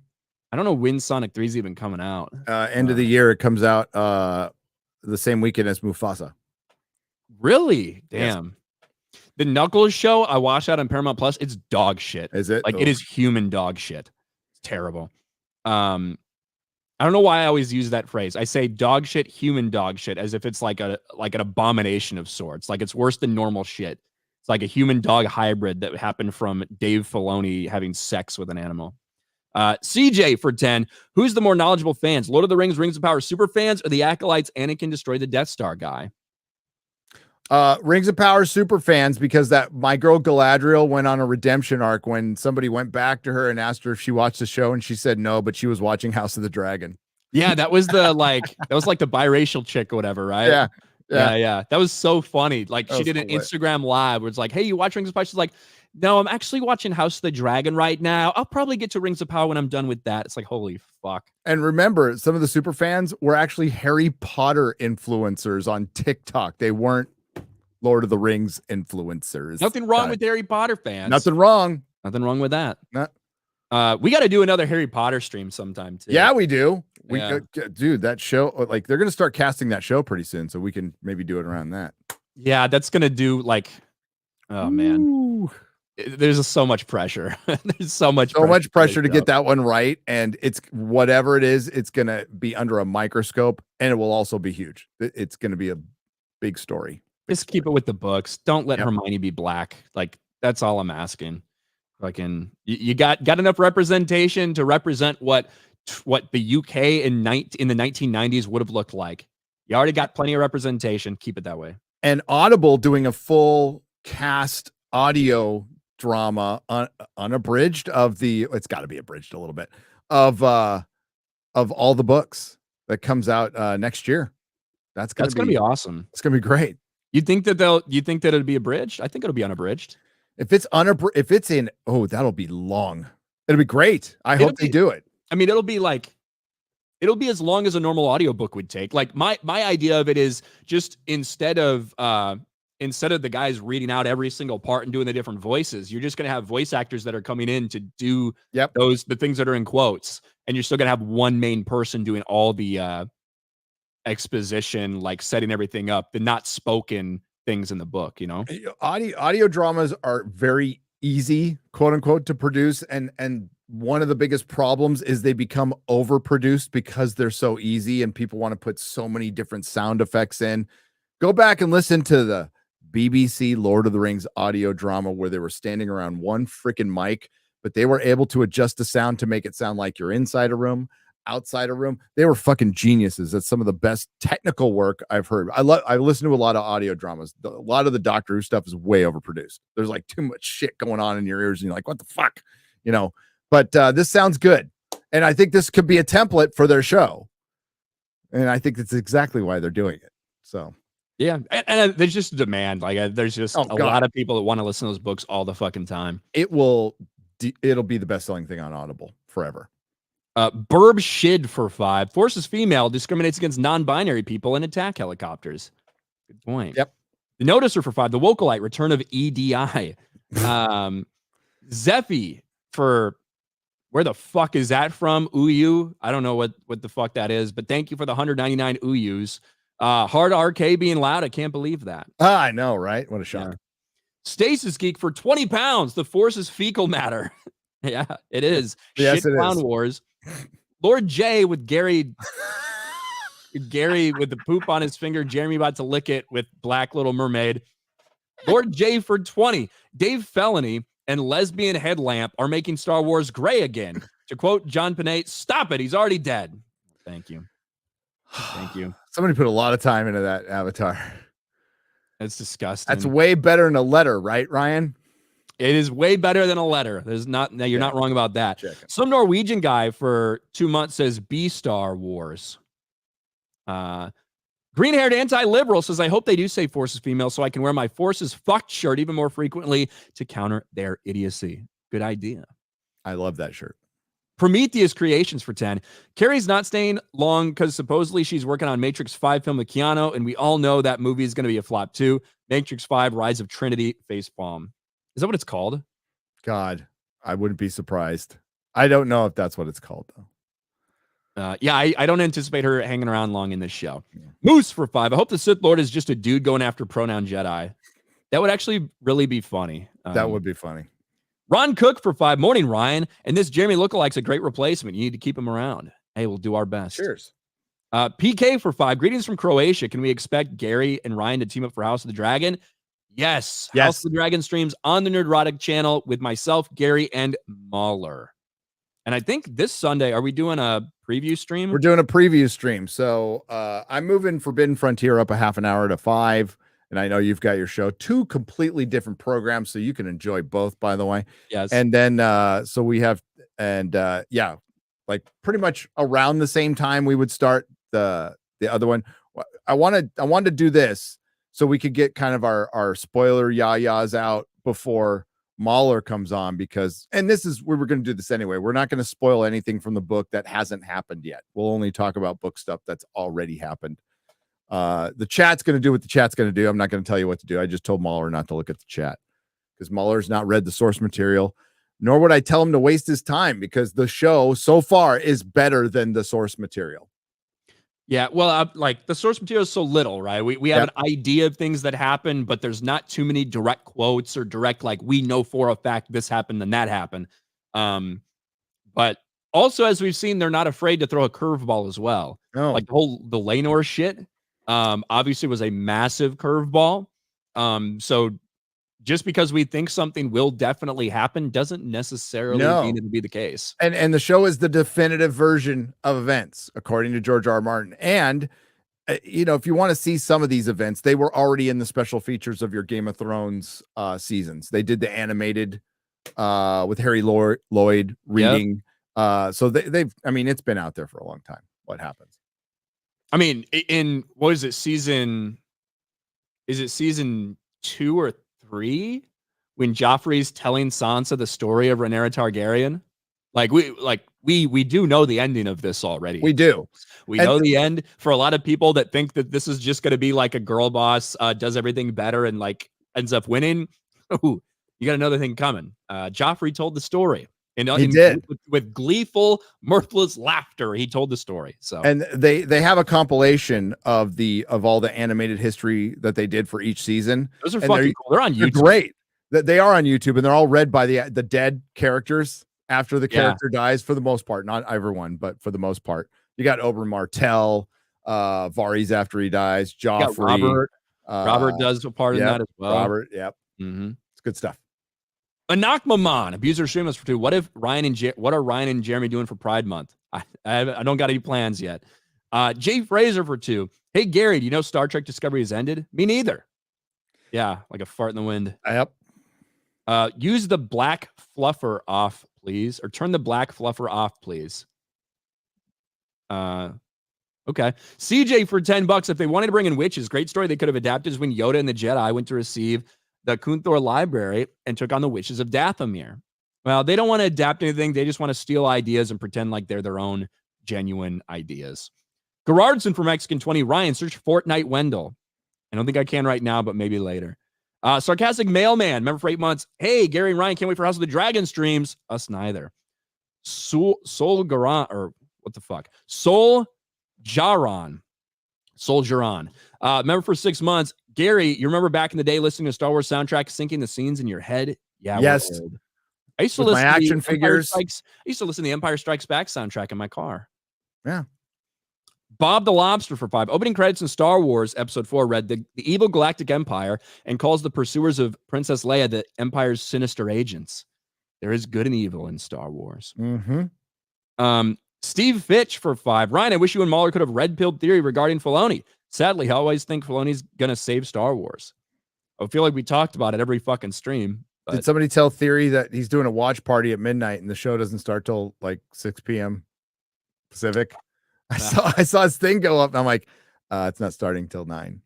I don't know when Sonic 3 is even coming out. End of the year, it comes out the same weekend as Mufasa. Really? Damn. Yes. The Knuckles show I watched out on Paramount Plus. It's dog shit. Is it? Like it is human dog shit. It's terrible. I don't know why I always use that phrase. I say dog shit, human dog shit, as if it's like an abomination of sorts. Like it's worse than normal shit. It's like a human dog hybrid that happened from Dave Filoni having sex with an animal. CJ for 10. Who's the more knowledgeable fans? Lord of the Rings, Rings of Power super fans, or the Acolytes Anakin destroy the Death Star guy? Rings of Power super fans, because that my girl Galadriel went on a redemption arc when somebody went back to her and asked her if she watched the show, and she said no, but she was watching House of the Dragon. Yeah, that was the like the biracial chick or whatever, right? Yeah. That was so funny. Like she did an Instagram live where it's like, hey, you watch Rings of Power? She's like, no, I'm actually watching House of the Dragon right now. I'll probably get to Rings of Power when I'm done with that. It's like, holy fuck. And remember, some of the super fans were actually Harry Potter influencers on TikTok. They weren't Lord of the Rings influencers. Nothing wrong with Harry Potter fans. Nothing wrong. Nothing wrong with that. No. We got to do another Harry Potter stream sometime too. Yeah, we do. Dude, that show, like they're going to start casting that show pretty soon, so we can maybe do it around that. Yeah, that's going to do like, oh man, there's so much pressure. There's so much pressure to get that one right. And it's whatever it is, it's going to be under a microscope, and it will also be huge. It's going to be a big story. Just keep it with the books. Don't let Hermione be black. Like that's all I'm asking. Fucking, you got enough representation to represent what the UK in the 1990s would have looked like. You already got plenty of representation. Keep it that way. And Audible doing a full cast audio drama unabridged of the, it's got to be abridged a little bit, of of all the books that comes out next year. That's gonna be awesome. It's gonna be great. You think that it'll be abridged? I think it'll be unabridged. If it's in, oh, that'll be long. It'll be great. I hope they do it. I mean, it'll be as long as a normal audiobook would take. Like my idea of it is just instead of the guys reading out every single part and doing the different voices, you're just going to have voice actors that are coming in to do the things that are in quotes. And you're still going to have one main person doing all the exposition, like setting everything up, the not spoken things in the book, you know? Audio dramas are very easy, quote unquote, to produce. And one of the biggest problems is they become overproduced because they're so easy and people want to put so many different sound effects in. Go back and listen to the BBC Lord of the Rings audio drama where they were standing around one freaking mic, but they were able to adjust the sound to make it sound like you're inside a room, outside a room. They were fucking geniuses. That's some of the best technical work I've heard. I listen to a lot of audio dramas. A lot of the Doctor Who stuff is way overproduced. There's like too much shit going on in your ears and you're like, what the fuck? You know, but this sounds good. And I think this could be a template for their show. And I think that's exactly why they're doing it. So yeah, and there's just a demand. Like there's just a lot of people that want to listen to those books all the fucking time. It'll be the best selling thing on Audible forever. Burb Shid for 5. Forces female, discriminates against non-binary people and attack helicopters. Good point. Yep. The Noticer for 5. The Wokolite, return of EDI. Zeffy for, where the fuck is that from? Uyu. I don't know what the fuck that is, but thank you for the 199 Uyus. Hard RK being loud. I can't believe that. I know, right? What a shock. Yeah. Stasis Geek for 20 pounds. The Force is fecal matter. Yeah, it is. Yes, Shit it Clown is. Wars. Lord J with Gary with the poop on his finger. Jeremy about to lick it with Black Little Mermaid. Lord J for 20. Dave Felony and Lesbian Headlamp are making Star Wars gray again. To quote John Panay, stop it. He's already dead. Thank you. Thank you. Somebody put a lot of time into that avatar. That's disgusting. That's way better than a letter, right, Ryan? It is way better than a letter. You're not wrong about that. Some Norwegian guy for 2 months says B-Star Wars. Green-haired anti-liberal says, I hope they do say Forces female so I can wear my Forces fucked shirt even more frequently to counter their idiocy. Good idea. I love that shirt. Prometheus Creations for 10. Carrie's not staying long because supposedly she's working on Matrix 5 film with Keanu, and we all know that movie is going to be a flop too. Matrix 5 Rise of Trinity Facepalm. Is that what it's called? God, I wouldn't be surprised. I don't know if that's what it's called, though. Yeah, I don't anticipate her hanging around long in this show. Yeah. Moose for 5. I hope the Sith Lord is just a dude going after pronoun Jedi. That would actually really be funny. That would be funny. Ron Cook for 5. Morning, Ryan. And this Jeremy lookalike's a great replacement. You need to keep him around. Hey, we'll do our best. Cheers. PK for 5. Greetings from Croatia. Can we expect Gary and Ryan to team up for House of the Dragon? Yes. House of the Dragon streams on the Nerdrotic channel with myself, Gary, and Mahler. And I think this Sunday, are we doing a preview stream? We're doing a preview stream. So I'm moving Forbidden Frontier up a half an hour to 5. And I know you've got your show. 2 completely different programs, so you can enjoy both, by the way. Yes. And then so we have, and yeah, like pretty much around the same time we would start the other one. I wanted to do this so we could get kind of our spoiler yayas out before Mahler comes on, because, and this is, we were going to do this anyway. We're not going to spoil anything from the book that hasn't happened yet. We'll only talk about book stuff that's already happened. The chat's going to do what the chat's going to do. I'm not going to tell you what to do. I just told Mahler not to look at the chat because Mahler's not read the source material, nor would I tell him to waste his time because the show so far is better than the source material. Yeah, well, like the source material is so little, right? We have an idea of things that happen, but there's not too many direct quotes or direct, like, we know for a fact this happened and that happened. But also, as we've seen, they're not afraid to throw a curveball as well. Oh. Like the Lenore shit, obviously was a massive curveball. So just because we think something will definitely happen doesn't necessarily mean it'll be the case. And the show is the definitive version of events, according to George R. Martin. And, you know, if you want to see some of these events, they were already in the special features of your Game of Thrones seasons. They did the animated with Harry Lloyd reading So they've, I mean, it's been out there for a long time. What happens? I mean, in what is it, season 2 or 3 when Joffrey's telling Sansa the story of Rhaenyra Targaryen? We do know the ending of this already. We do. We know the end. For a lot of people that think that this is just going to be like a girl boss does everything better and like ends up winning, ooh, you got another thing coming. Joffrey told the story. And he did with gleeful, mirthless laughter. He told the story. So, and they have a compilation of all the animated history that they did for each season. Those are fucking cool. They're on YouTube. They're great. They are on YouTube, and they're all read by the dead characters after the character dies, for the most part. Not everyone, but for the most part. You got Oberyn Martell, Varys after he dies, Joffrey. Robert does a part in that as well. Robert, yep. Mm-hmm. It's good stuff. Anak Maman, abuser streamers for 2. What are Ryan and Jeremy doing for Pride Month? I don't got any plans yet. Jay Fraser for 2. Hey Gary, do you know Star Trek Discovery has ended? Me neither. Yeah, like a fart in the wind. Yep. Use the black fluffer off, please, or turn the black fluffer off, please. Okay. CJ for $10. If they wanted to bring in witches, great story they could have adapted is when Yoda and the Jedi went to receive the Kunthor library and took on the witches of Dathomir. Well, they don't want to adapt anything. They just want to steal ideas and pretend like they're their own genuine ideas. Gerardson for Mexican 20. Ryan, search Fortnite Wendell. I don't think I can right now, but maybe later. Sarcastic Mailman, member for 8 months. Hey, Gary and Ryan, can't wait for House of the Dragon streams. Us neither. Soul Jaron. Member for 6 months. Gary, you remember back in the day listening to Star Wars soundtrack, syncing the scenes in your head? Yeah. Yes. I used to listen to action figures. I used to listen to the Empire Strikes Back soundtrack in my car. Yeah. Bob the Lobster for 5. Opening credits in Star Wars Episode 4 read the evil Galactic Empire and calls the pursuers of Princess Leia the Empire's sinister agents. There is good and evil in Star Wars. Mm-hmm. Steve Fitch for 5. Ryan, I wish you and Mahler could have red-pilled theory regarding Filoni. Sadly, I always think Filoni's going to save Star Wars. I feel like we talked about it every fucking stream. But... Did somebody tell Theory that he's doing a watch party at midnight and the show doesn't start till like 6 p.m. Pacific? I saw his thing go up and I'm like, it's not starting till 9.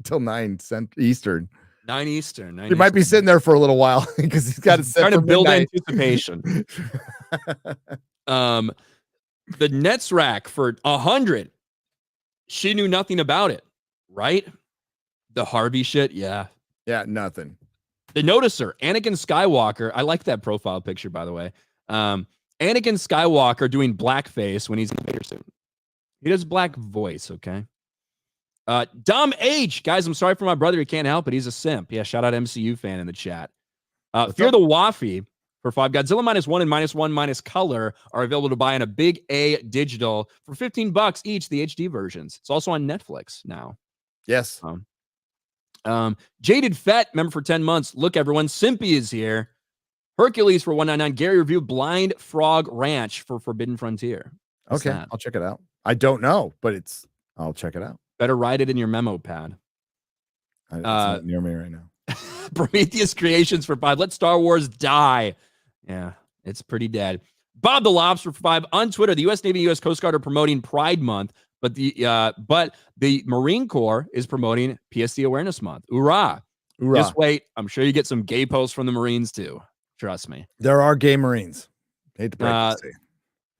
Till 9 Eastern. 9 Eastern. He might be sitting there for a little while because he's got to set trying to build midnight. anticipation. The Nets rack for 100. She knew nothing about it, right? The Harvey shit, yeah. Yeah, nothing. The Noticer, Anakin Skywalker. I like that profile picture, by the way. Anakin Skywalker doing blackface when he's in the Vader suit. He does black voice, okay? Dom H. Guys, I'm sorry for my brother. He can't help it. He's a simp. Yeah, shout out MCU fan in the chat. Fear the Waffy for 5. Godzilla -1 and -1 color are available to buy in a big A digital for $15 each, the HD versions. It's also on Netflix now. Yes. Jaded Fett, member for 10 months. Look, everyone, Simpy is here. Hercules for $1.99. Gary review Blind Frog Ranch for Forbidden Frontier. What's okay, that? I'll check it out. I don't know, but I'll check it out. Better write it in your memo pad. It's not near me right now. Prometheus Creations for 5. Let Star Wars die. Yeah, it's pretty dead. Bob the Lobster for 5. On Twitter, the U.S. Navy and U.S. Coast Guard are promoting Pride Month, but the Marine Corps is promoting PSD Awareness Month. Hoorah. Hoorah. Just wait. I'm sure you get some gay posts from the Marines too. Trust me. There are gay Marines. Hate to break it to you.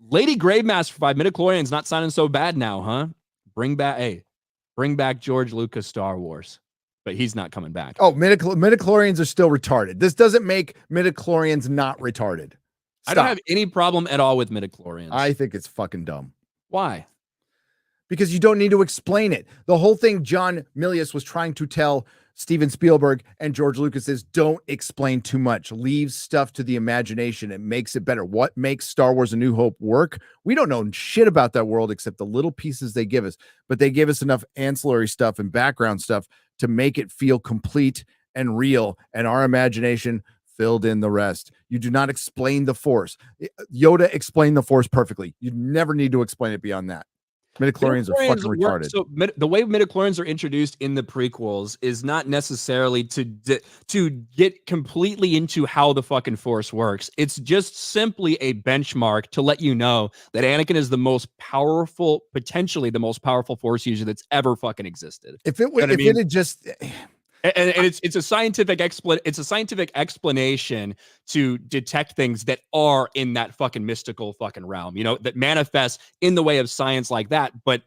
Lady Gravemaster for 5. Midichlorian's not sounding so bad now, huh? Bring back George Lucas Star Wars. But he's not coming back. Oh, midichlorians are still retarded. This doesn't make midichlorians not retarded. Stop. I don't have any problem at all with midichlorians. I think it's fucking dumb. Why? Because you don't need to explain it. The whole thing John Milius was trying to tell Steven Spielberg and George Lucas is don't explain too much. Leave stuff to the imagination. It makes it better. What makes Star Wars A New Hope work? We don't know shit about that world except the little pieces they give us, but they give us enough ancillary stuff and background stuff to make it feel complete and real, and our imagination filled in the rest. You do not explain the Force. Yoda explained the Force perfectly. You never need to explain it beyond that. Midichlorians are fucking retarded. So the way midichlorians are introduced in the prequels is not necessarily to get completely into how the fucking Force works. It's just simply a benchmark to let you know that Anakin is the most powerful, potentially the most powerful Force user that's ever fucking existed. If it would, it had just. And it's a scientific explanation to detect things that are in that fucking mystical fucking realm, you know, that manifest in the way of science like that. But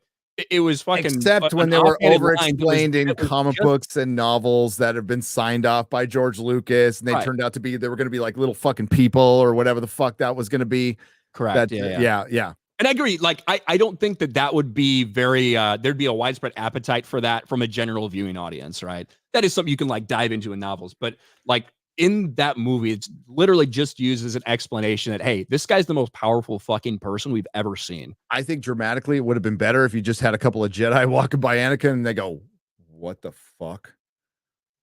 it was fucking, except when they were over explained in comic books and novels that have been signed off by George Lucas, and they turned out to be, they were going to be like little fucking people or whatever the fuck that was going to be. Correct. Yeah. And I agree. Like, I don't think that would be very, there'd be a widespread appetite for that from a general viewing audience, right? That is something you can like dive into in novels. But like in that movie, it's literally just used as an explanation that, hey, this guy's the most powerful fucking person we've ever seen. I think dramatically it would have been better if you just had a couple of Jedi walking by Anakin and they go, what the fuck?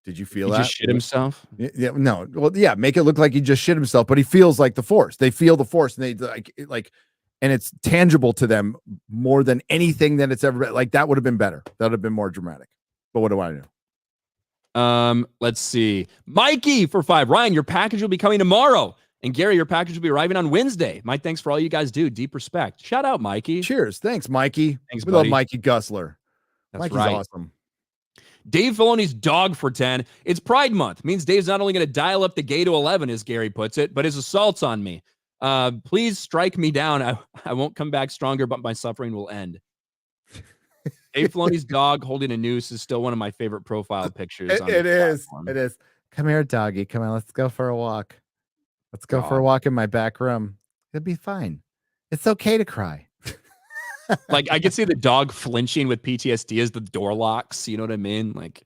Did you feel that? He just shit himself? Yeah, no. Well, yeah, make it look like he just shit himself, but he feels like the Force. They feel the Force, and they like and it's tangible to them more than anything that it's ever been. Like, that would have been better. That would have been more dramatic. But what do I know? Let's see. Mikey for 5. Ryan, your package will be coming tomorrow. And Gary, your package will be arriving on Wednesday. My thanks for all you guys do. Deep respect. Shout out, Mikey. Cheers. Thanks, Mikey. Thanks, we buddy. love Mikey Gussler. That's Mikey's right. awesome. Dave Filoni's dog for 10. It's Pride Month. Means Dave's not only going to dial up the gay to 11, as Gary puts it, but his assaults on me. Please strike me down. I won't come back stronger, but my suffering will end. Dave Filoni's dog holding a noose is still one of my favorite profile pictures. It is. Come here, doggy. Come on, let's go for a walk. Let's go for a walk in my back room. It'll be fine. It's okay to cry. Like, I can see the dog flinching with PTSD as the door locks. You know what I mean? Like,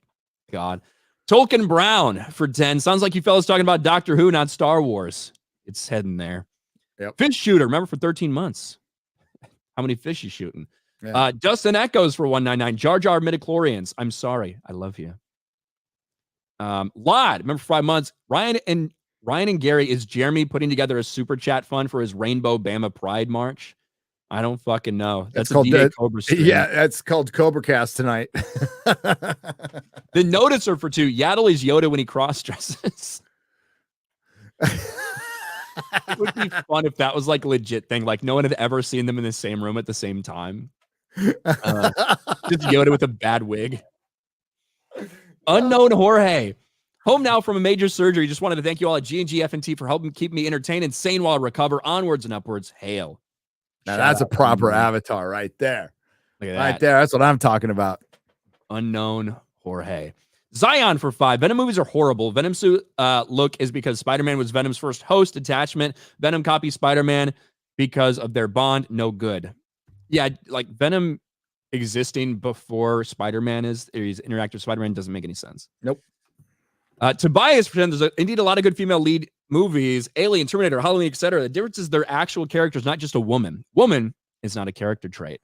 God. Tolkien Brown for 10. Sounds like you fellas talking about Doctor Who, not Star Wars. It's heading there. Yep. Fish shooter. Remember, for 13 months. How many fish you shooting? Yeah. Dustin Echoes for 199. Jar Jar midichlorians. I'm sorry. I love you. Lod. Remember, for 5 months. Ryan and Gary, is Jeremy putting together a super chat fund for his Rainbow Bama Pride March? I don't fucking know. That's called Cobra stream. Yeah, that's called Cobra Cast tonight. The noticer for 2. Yaddle is Yoda when he cross dresses. It would be fun if that was like a legit thing. Like, no one had ever seen them in the same room at the same time. Just Yoda with a bad wig. Unknown Jorge. Home now from a major surgery. Just wanted to thank you all at G&G F&T for helping keep me entertained and sane while I recover. Onwards and upwards. Hail. Now that's a proper avatar right there. Look at that. Right there. That's what I'm talking about. Unknown Jorge. Zion for 5. Venom movies are horrible. Venom's look is because Spider-Man was Venom's first host attachment. Venom copies Spider-Man because of their bond. No good. Yeah, like Venom existing before Spider-Man he's interactive with Spider-Man doesn't make any sense. Nope. Tobias pretends there's indeed a lot of good female lead movies, Alien, Terminator, Halloween, etc. The difference is they're actual characters, not just a woman. Woman is not a character trait.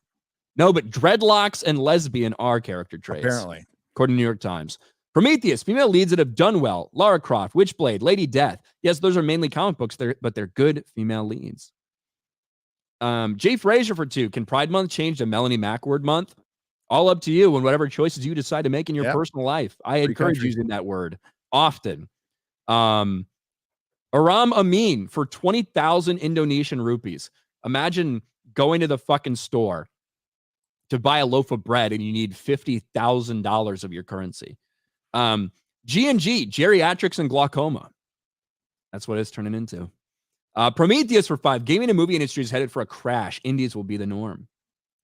No, but dreadlocks and lesbian are character traits. Apparently. According to New York Times. Prometheus, female leads that have done well. Lara Croft, Witchblade, Lady Death. Yes, those are mainly comic books, but they're good female leads. Jay Frazier for 2. Can Pride Month change to Melanie Macward Month? All up to you and whatever choices you decide to make in your personal life. I encourage using that word often. Aram Amin for 20,000 Indonesian rupees. Imagine going to the fucking store to buy a loaf of bread and you need $50,000 of your currency. G&G, geriatrics and glaucoma. That's what it's turning into. Prometheus for 5. Gaming and movie industry is headed for a crash. Indies will be the norm.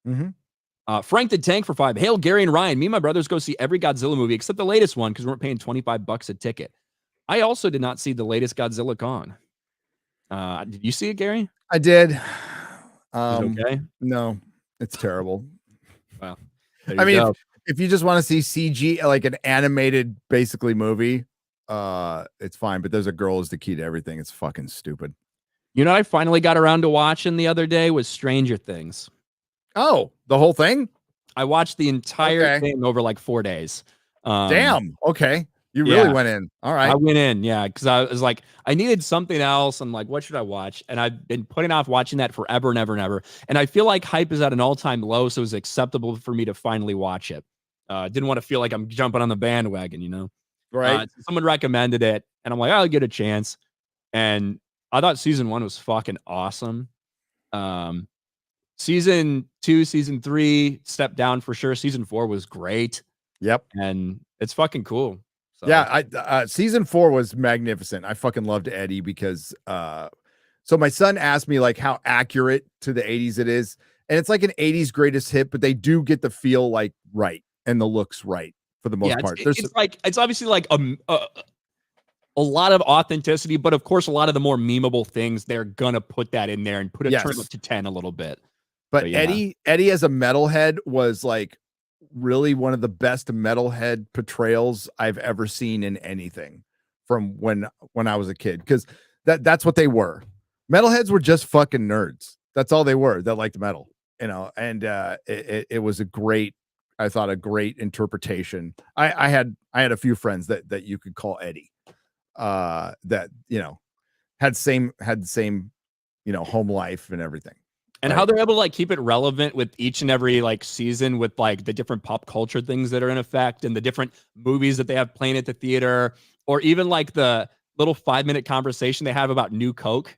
Mm-hmm. Frank the Tank for 5. Hail, Gary and Ryan. Me and my brothers go see every Godzilla movie except the latest one because we weren't paying $25 a ticket. I also did not see the latest Godzilla Kong. Did you see it, Gary? I did. Okay. No, it's terrible. Wow. I mean, if you just want to see CG, like an animated basically movie, it's fine. But there's a girl is the key to everything. It's fucking stupid. You know what I finally got around to watching the other day was Stranger Things. Oh, the whole thing? I watched the entire thing over like 4 days. Damn. Okay. You really Yeah. went in. All right. I went in, yeah, because I was like, I needed something else. I'm like, what should I watch? And I've been putting off watching that forever and ever and ever. And I feel like hype is at an all-time low, so it was acceptable for me to finally watch it. Didn't want to feel like I'm jumping on the bandwagon, you know? Right. Someone recommended it, and I'm like, I'll get a chance. And I thought season 1 was fucking awesome. Season 2, season 3 stepped down for sure. Season 4 was great. Yep. And it's fucking cool. So. Yeah, season 4 was magnificent. I fucking loved Eddie because so my son asked me like how accurate to the 80s it is. And it's like an 80s greatest hit, but they do get the feel like right and the looks right for the most part. It's obviously like a lot of authenticity, but of course a lot of the more memeable things, they're gonna put that in there and turn it up to 10 a little bit. But yeah. Eddie as a metalhead was like really one of the best metalhead portrayals I've ever seen in anything from when I was a kid, because that's what they were. Metalheads were just fucking nerds. That's all they were that liked metal, you know. And it was a great interpretation. I had a few friends that you could call Eddie, that you know had the same you know home life and everything. And how they're able to like keep it relevant with each and every like season with like the different pop culture things that are in effect and the different movies that they have playing at the theater, or even like the little 5-minute conversation they have about New Coke.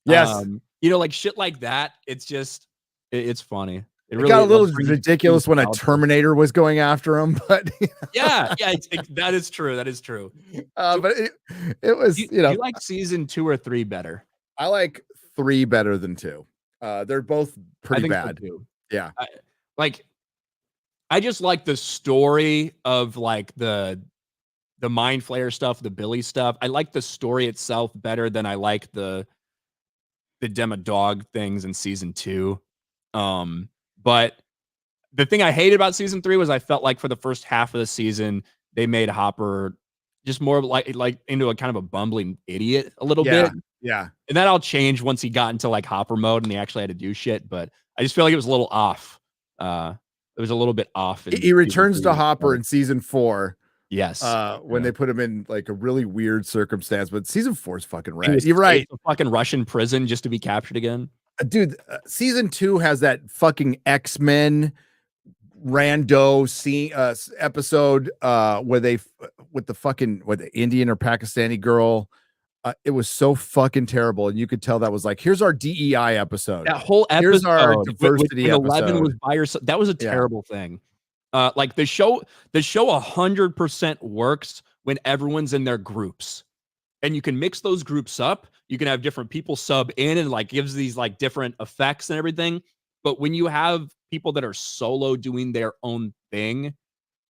Yes. You know, like shit like that. It's just, it's funny. It really got a little ridiculous when a Terminator was going after him, but yeah, that is true. That is true. But it was, you know, you like season 2 or 3 better? I like 3 better than 2. They're both pretty bad. So too. Yeah. I just like the story of like the Mind Flayer stuff, the Billy stuff. I like the story itself better than I like the Demo Dog things in season 2. But the thing I hated about season 3 was I felt like for the first half of the season, they made Hopper just more like into a kind of a bumbling idiot a little bit. Yeah. And that all changed once he got into like Hopper mode and he actually had to do shit. But I just feel like it was a little off. It was a little bit off. He returns to Hopper in season 4. Yes. When they put him in like a really weird circumstance, but season 4 is fucking rad. You're right. A fucking Russian prison just to be captured again. Dude, season 2 has that fucking X-Men rando episode where they with the Indian or Pakistani girl. It was so fucking terrible, and you could tell that was like, here's our DEI episode. That whole episode, here's our diversity when episode. 11 was by herself. That was a terrible thing. Like the show 100% works when everyone's in their groups, and you can mix those groups up. You can have different people sub in, and like gives these like different effects and everything. But when you have people that are solo doing their own thing,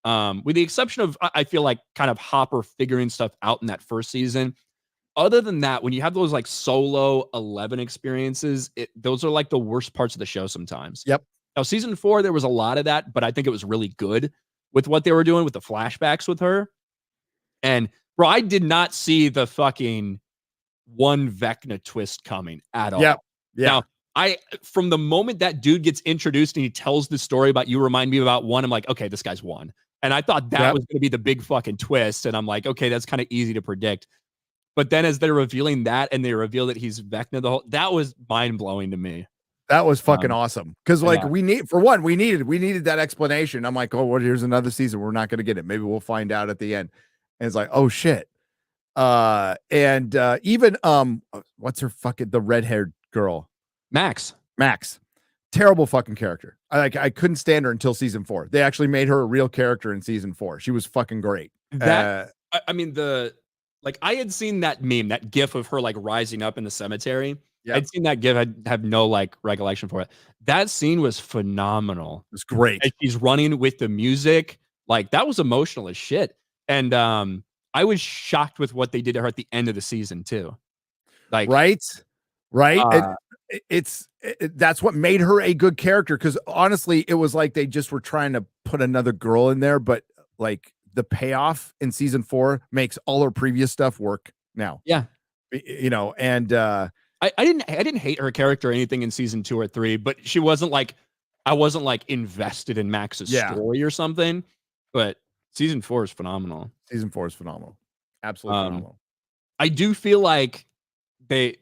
with the exception of I feel like kind of Hopper figuring stuff out in that first season. Other than that, when you have those like solo 11 experiences, those are like the worst parts of the show sometimes. Yep. Now, season 4, there was a lot of that, but I think it was really good with what they were doing with the flashbacks with her. And bro, I did not see the fucking one Vecna twist coming at all. Yeah. Yeah. Now, from the moment that dude gets introduced and he tells the story about you remind me about one, I'm like, okay, this guy's one. And I thought that was going to be the big fucking twist. And I'm like, okay, that's kind of easy to predict. But then as they're revealing that and they reveal that he's Vecna, that was mind blowing to me. That was fucking awesome. Cause like we needed that explanation. I'm like, oh, well, here's another season. We're not going to get it. Maybe we'll find out at the end. And it's like, oh shit. Even what's her fucking, the red-haired girl? Max. Terrible fucking character. I couldn't stand her until season 4. They actually made her a real character in season 4. She was fucking great. I mean, like I had seen that meme, that gif of her like rising up in the cemetery. Yep. I'd seen that gif. I have no like recollection for it. That scene was phenomenal. It was great. And she's running with the music. Like that was emotional as shit. And I was shocked with what they did to her at the end of the season too. Like right. That's what made her a good character. Because honestly, it was like they just were trying to put another girl in there, but like the payoff in season 4 makes all her previous stuff work now. Yeah. You know, and I didn't hate her character or anything in season 2 or 3, but I wasn't like invested in Max's story or something. But season 4 is phenomenal. Season 4 is phenomenal. Absolutely phenomenal. I do feel like they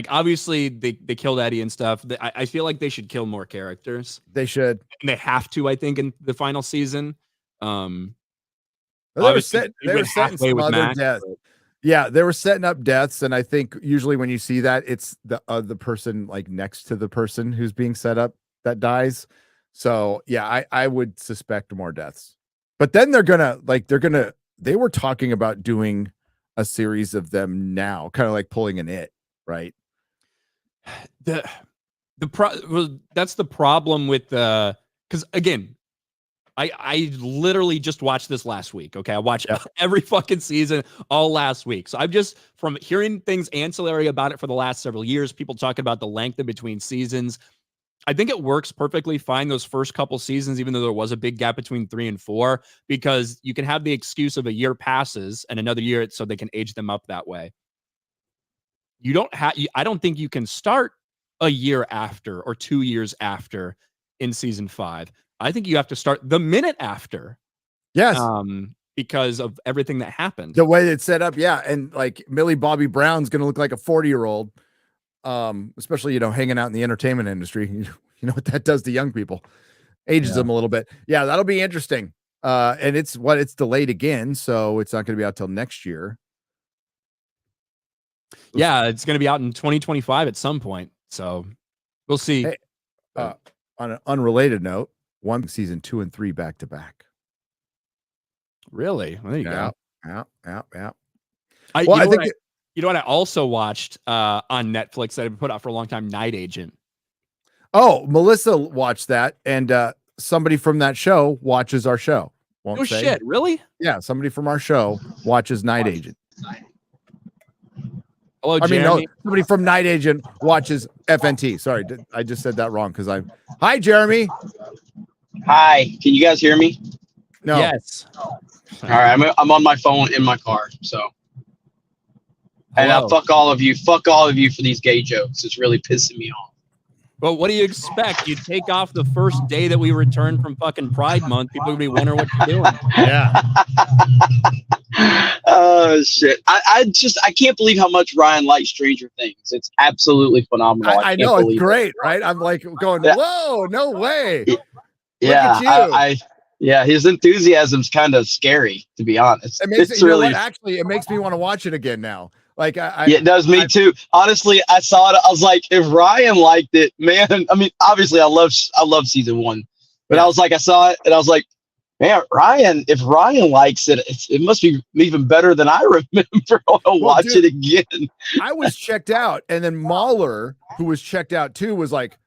obviously they killed Eddie and stuff. I feel like they should kill more characters. They should. And they have to, I think, in the final season. They were setting some other deaths. Yeah, they were setting up deaths, and I think usually when you see that, it's the person like next to the person who's being set up that dies. So yeah, I would suspect more deaths. But then they were talking about doing a series of them now, kind of like pulling an It, right? That's the problem with because again, I literally just watched this last week. Okay, I watched every fucking season all last week. So I'm just from hearing things ancillary about it for the last several years, people talking about the length in between seasons. I think it works perfectly fine those first couple seasons, even though there was a big gap between 3 and 4, because you can have the excuse of a year passes and another year so they can age them up that way. I don't think you can start a year after or 2 years after in season 5. I think you have to start the minute after. Yes. Because of everything that happened. The way it's set up, yeah. And like Millie Bobby Brown's gonna look like a 40-year-old. Especially, hanging out in the entertainment industry. You know what that does to young people. Ages them a little bit. Yeah, that'll be interesting. And it's delayed again, so it's not gonna be out till next year. Yeah, it's gonna be out in 2025 at some point. So we'll see. Hey, on an unrelated note, one season 2 and 3 back to back. Really? Well, there you go. Yeah. You know what I also watched on Netflix that I've put out for a long time? Night Agent. Oh, Melissa watched that, and somebody from that show watches our show. No shit, really? Yeah, somebody from our show watches Night Agent. Hello, Jeremy. Somebody from Night Agent watches FNT. Sorry, I just said that wrong Hi, Jeremy. Hi, can you guys hear me? No. Yes. All right, I'm on my phone in my car, so. And fuck all of you for these gay jokes. It's really pissing me off. Well, what do you expect? You take off the first day that we return from fucking Pride Month, people would be wondering what you're doing. Yeah. Oh shit! I can't believe how much Ryan likes Stranger Things. It's absolutely phenomenal. I know it's great, right? I'm like going, whoa, no way. Yeah, his enthusiasm's kind of scary, to be honest. It makes me want to watch it again now. Like it does me too. Honestly, I saw it. I was like, if Ryan liked it, man. I mean, obviously, I love season 1, but I was like, I saw it and I was like, man, if Ryan likes it, it must be even better than I remember. I'll watch it again. I was checked out, and then Mahler, who was checked out too, was like,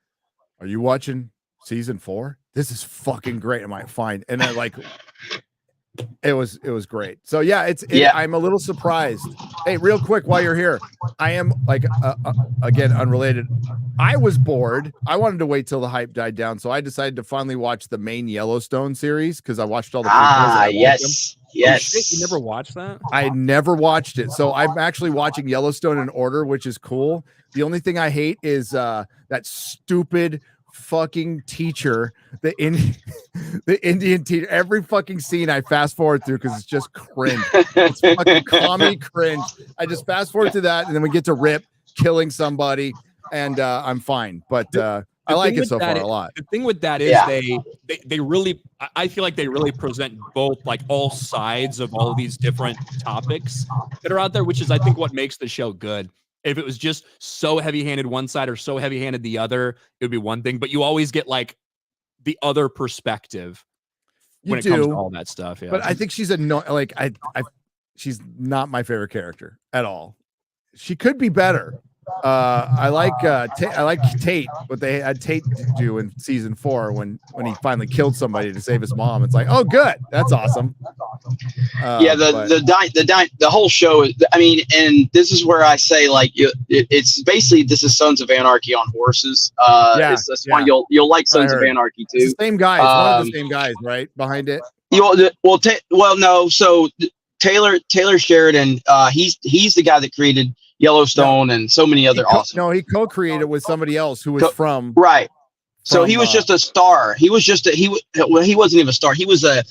"Are you watching season 4? This is fucking great." I might find, and I like. It was great. So yeah, I'm a little surprised. Hey, real quick while you're here, I am like again unrelated. I was bored. I wanted to wait till the hype died down, so I decided to finally watch the main Yellowstone series because I watched all the prequels. Yes. Shit, you never watched that? I never watched it, so I'm actually watching Yellowstone in order, which is cool. The only thing I hate is that stupid fucking teacher, the Indian teacher. Every fucking scene I fast forward through because it's just cringe. It's fucking commie cringe. I just fast forward to that, and then we get to Rip killing somebody, and I'm fine. But I like it so far a lot. The thing with that is they really, I feel like they really present both, like all sides of all these different topics that are out there, which is I think what makes the show good. If it was just so heavy-handed one side or so heavy-handed the other, it would be one thing. But you always get like the other perspective when it comes to all that stuff. Yeah. But I think she's she's not my favorite character at all. She could be better. I like Tate, what they had Tate do in season 4 when he finally killed somebody to save his mom. It's like, oh, good, that's awesome. The whole show. I mean, and this is where I say like it's basically this is Sons of Anarchy on horses. That's why you'll like Sons of Anarchy too. It's the same guys, one of the same guys, right behind it. No. So Taylor Sheridan, he's the guy that created Yellowstone and so many other he co-created with somebody else who was from right. So he was just a star. He was just he wasn't even a star. He was a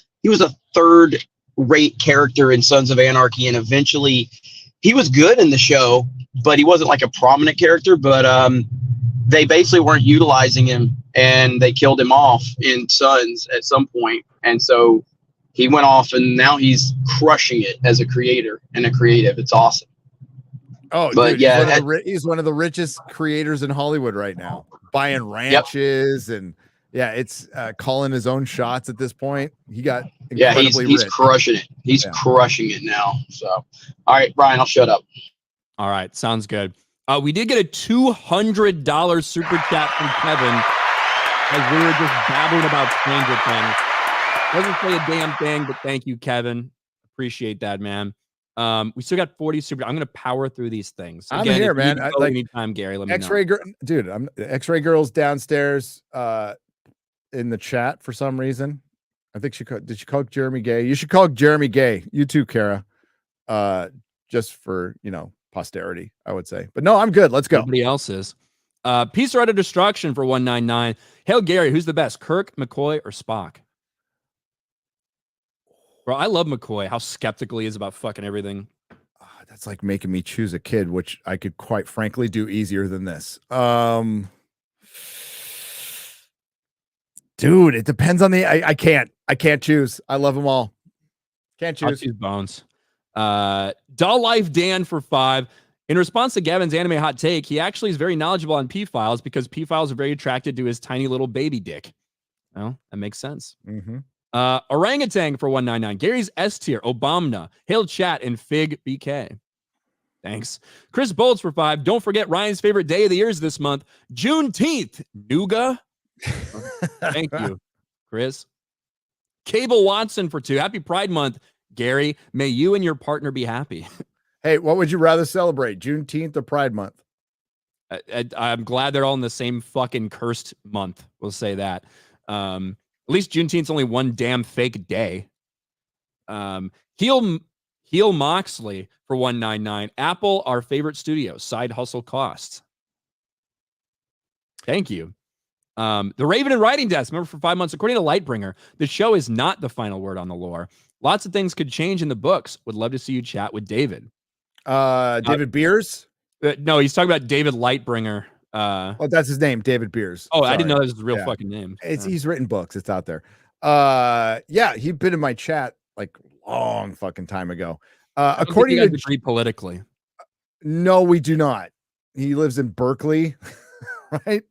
third great character in Sons of Anarchy, and eventually he was good in the show, but he wasn't like a prominent character. But they basically weren't utilizing him, and they killed him off in Sons at some point, and so he went off, and now he's crushing it as a creator and a creative. It's awesome. Oh, but dude, yeah, he's one of the richest creators in Hollywood right now, buying ranches and it's calling his own shots at this point. He got he's crushing it. He's crushing it now. So, all right, Brian, I'll shut up. All right, sounds good. We did get a $200 super chat from Kevin as we were just babbling about Stranger Things. Doesn't say a damn thing, but thank you, Kevin. Appreciate that, man. We still got 40 super. I'm gonna power through these things. Again, I'm here, man. Anytime, Gary. Let me X-ray know. Dude. I'm X-ray girl's downstairs in the chat for some reason. I think did she call Jeremy gay? You should call Jeremy gay. You too, Kara. Just for posterity, I would say. But no, I'm good. Let's go. Nobody else is. Piece Art of Destruction for 199. Hail Gary, who's the best? Kirk, McCoy, or Spock? Bro, I love McCoy. How skeptical he is about fucking everything. That's like making me choose a kid, which I could quite frankly do easier than this. Dude, it depends on the. I can't choose. I love them all. Can't choose. I'll choose Bones. Doll Life Dan for 5. In response to Gavin's anime hot take, he actually is very knowledgeable on P-Files because P-Files are very attracted to his tiny little baby dick. Well, that makes sense. Mm-hmm. Orangutan for 199. Gary's S tier. Obama. Hail chat and Fig BK. Thanks. Chris Bolts for 5. Don't forget Ryan's favorite day of the year is this month, Juneteenth. Nuga. Thank you, Chris. Cable Watson for 2. Happy Pride Month, Gary. May you and your partner be happy. Hey, what would you rather celebrate, Juneteenth or Pride Month? I'm glad they're all in the same fucking cursed month. We'll say that. At least Juneteenth's only one damn fake day. Heel Moxley for 199. Apple, our favorite studio. Side hustle costs. Thank you. The Raven and Writing Desk. Remember, for 5 months, according to Lightbringer, the show is not the final word on the lore. Lots of things could change in the books. Would love to see you chat with David. David Beers? No, he's talking about David Lightbringer. Oh, that's his name, David Beers. Oh, Sorry. I didn't know that was his real fucking name. He's written books. It's out there. He'd been in my chat like long fucking time ago. According to agree politically. No, we do not. He lives in Berkeley, right?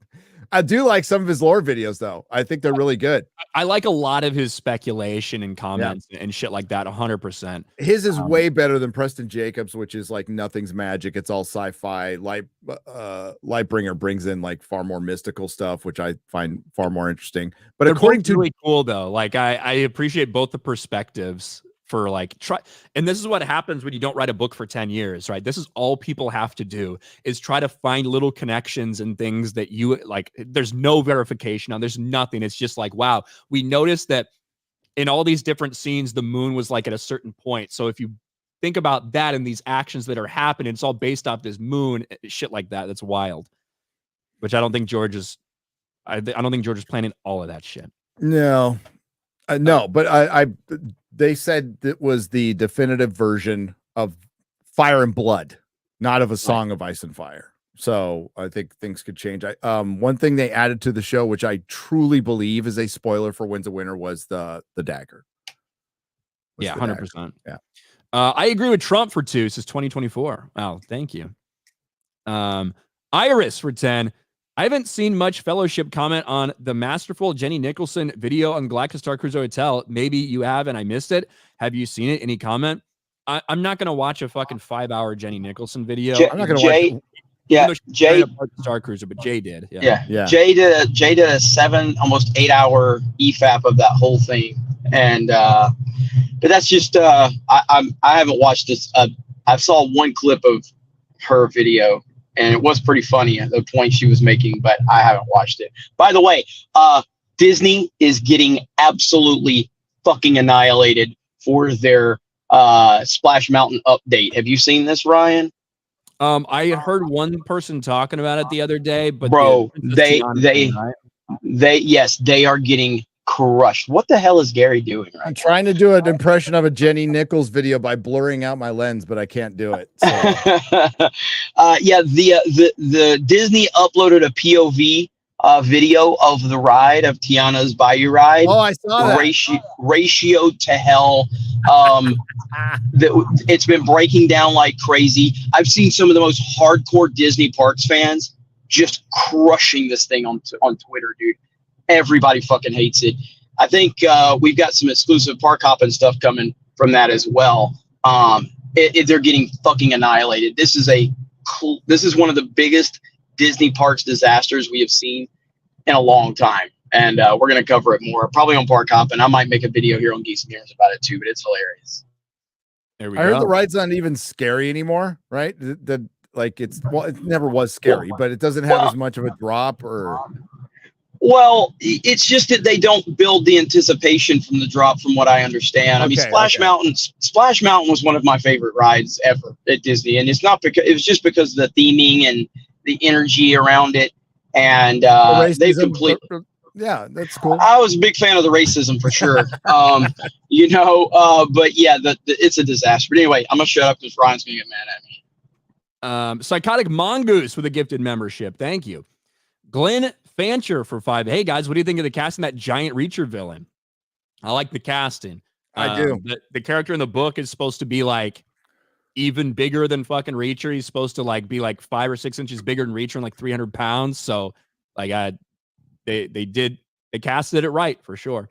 I do like some of his lore videos, though. I think they're really good. I like a lot of his speculation and comments and shit like that. 100%. His is way better than Preston Jacobs, which is like nothing's magic. It's all sci-fi. Lightbringer brings in like far more mystical stuff, which I find far more interesting. But they're according to really cool though. Like I appreciate both the perspectives for like try. And this is what happens when you don't write a book for 10 years, right? This is all people have to do is try to find little connections and things that you like. There's no verification on. There's nothing. It's just like, wow, we noticed that in all these different scenes, the moon was like at a certain point. So if you think about that and these actions that are happening, it's all based off this moon, shit like that. That's wild. Which I don't think George is. I don't think George is planning all of that shit. No, no, but they said it was the definitive version of Fire and Blood, not of A Song of Ice and Fire. So I think things could change. One thing they added to the show, which I truly believe is a spoiler for Winds of Winter, was the dagger. Yeah, 100%. Yeah. I agree with Trump for 2 since 2024. Wow, thank you. Iris for 10. I haven't seen much Fellowship comment on the masterful Jenny Nicholson video on Galactic Star Cruiser Hotel. Maybe you have and I missed it. Have you seen it? Any comment? I'm not going to watch a fucking 5-hour Jenny Nicholson video. I'm not going to watch. Yeah, Jay Star Cruiser, but Jay did. Yeah. Jay did a 7, almost 8 hour EFAP of that whole thing, and but that's just I haven't watched this. I saw one clip of her video, and it was pretty funny at the point she was making, but I haven't watched it. By the way, Disney is getting absolutely fucking annihilated for their Splash Mountain update. Have you seen this, Ryan? I heard one person talking about it the other day, but bro, they are getting crushed. What the hell is Gary doing right I'm trying to do an impression of a Jenny Nichols video by blurring out my lens, but I can't do it. So. Yeah, the Disney uploaded a POV video of the ride of Tiana's Bayou ride. Oh, I saw that. Ratio to hell. It's been breaking down like crazy. I've seen some of the most hardcore Disney Parks fans just crushing this thing on Twitter, dude. Everybody fucking hates it. I think we've got some exclusive park hopping stuff coming from that as well. They're getting fucking annihilated. This is one of the biggest Disney Parks disasters we have seen in a long time. And we're going to cover it more, probably on Park Hopping. I might make a video here on Geeks Gamers about it too, but it's hilarious. There we I go. heard the ride's not even scary anymore, right? It never was scary, but it doesn't have as much of a drop or. Well, it's just that they don't build the anticipation from the drop, from what I understand. I mean, Splash Mountain was one of my favorite rides ever at Disney, and it's not because it was just because of the theming and the energy around it, and they've completely. Yeah, that's cool. I was a big fan of the racism for sure. But yeah, it's a disaster. But anyway, I'm gonna shut up because Ryan's gonna get mad at me. Psychotic Mongoose with a gifted membership. Thank you. Glenn Fancher for 5. Hey guys, what do you think of the casting that giant Reacher villain? I like the casting. I do. The character in the book is supposed to be like even bigger than fucking Reacher. He's supposed to like be like 5 or 6 inches bigger than Reacher and like 300 pounds. So like they casted it right for sure.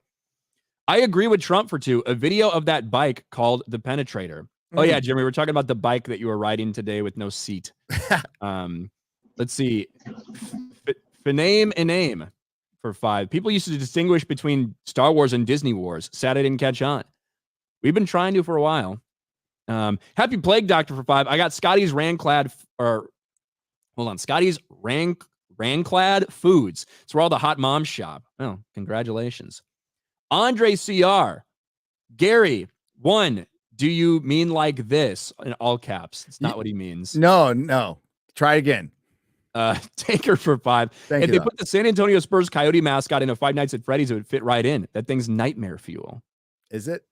I agree with Trump for 2. A video of that bike called the Penetrator. Oh yeah, Jimmy, we're talking about the bike that you were riding today with no seat. Let's see. Name and name for 5. People used to distinguish between Star Wars and Disney Wars. Sad I didn't catch on. We've been trying to for a while. Happy Plague Doctor for 5. I got Scotty's Ranclad Scotty's Ranclad Foods. It's where all the hot moms shop. Oh, congratulations. Andre CR. Gary, 1. Do you mean like this? In all caps. It's not what he means. No. Try again. Taker for 5. If they put the San Antonio Spurs Coyote mascot in a Five Nights at Freddy's, it would fit right in. That thing's nightmare fuel. Is it?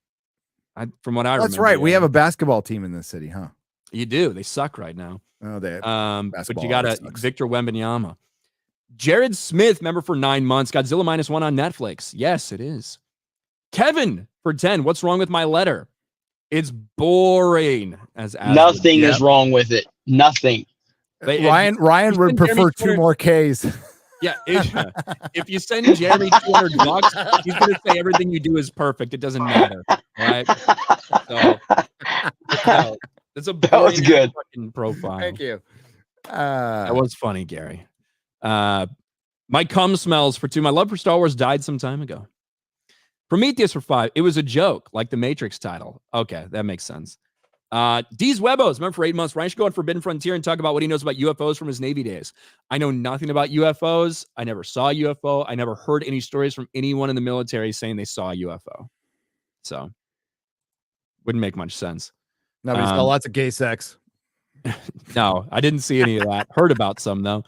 From what I remember. That's right. We have a basketball team in this city, huh? You do. They suck right now. Oh, they. But you got Victor Wembanyama. Jared Smith, member for 9 months. Godzilla -1 on Netflix. Yes, it is. Kevin for 10. What's wrong with my letter? It's boring. Nothing is wrong with it. Nothing. Ryan would prefer 2 more Ks. Yeah, if you send Jeremy $200, he's going to say everything you do is perfect. It doesn't matter, right? So, that's a boring good fucking profile. Thank you. That was funny, Gary. My cum smells for 2. My love for Star Wars died some time ago. Prometheus for 5. It was a joke, like the Matrix title. Okay, that makes sense. D's Webos, member for 8 months. Ryan should go on Forbidden Frontier and talk about what he knows about UFOs from his Navy days. I know nothing about UFOs. I never saw a UFO. I never heard any stories from anyone in the military saying they saw a UFO. So, wouldn't make much sense. No, but he's got lots of gay sex. No, I didn't see any of that. Heard about some, though.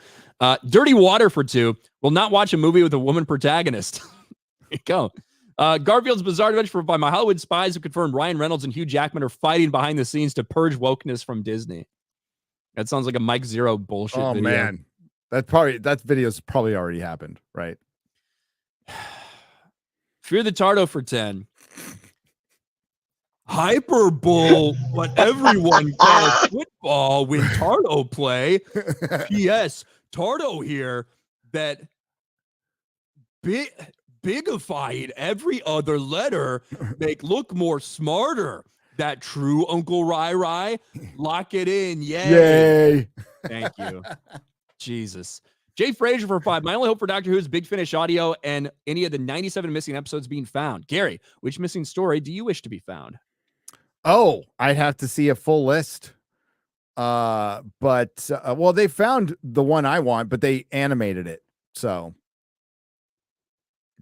Dirty Water for 2. Will not watch a movie with a woman protagonist. There you go. Garfield's Bizarre Adventure for 5. My Hollywood spies have confirmed Ryan Reynolds and Hugh Jackman are fighting behind the scenes to purge wokeness from Disney. That sounds like a Mike Zero bullshit video. Man. That video's probably already happened, right? Fear the Tardo for 10. Hyperbull, but everyone calls football when Tardo play. P.S. Tardo here that bigified every other letter make look more smarter. That true, Uncle Rai. Lock it in. Yay. Thank you. Jesus. Jay Frazier for 5. My only hope for Doctor Who is Big Finish audio and any of the 97 missing episodes being found. Gary, which missing story do you wish to be found? Oh, I'd have to see a full list. Well, they found the one I want, but they animated it. So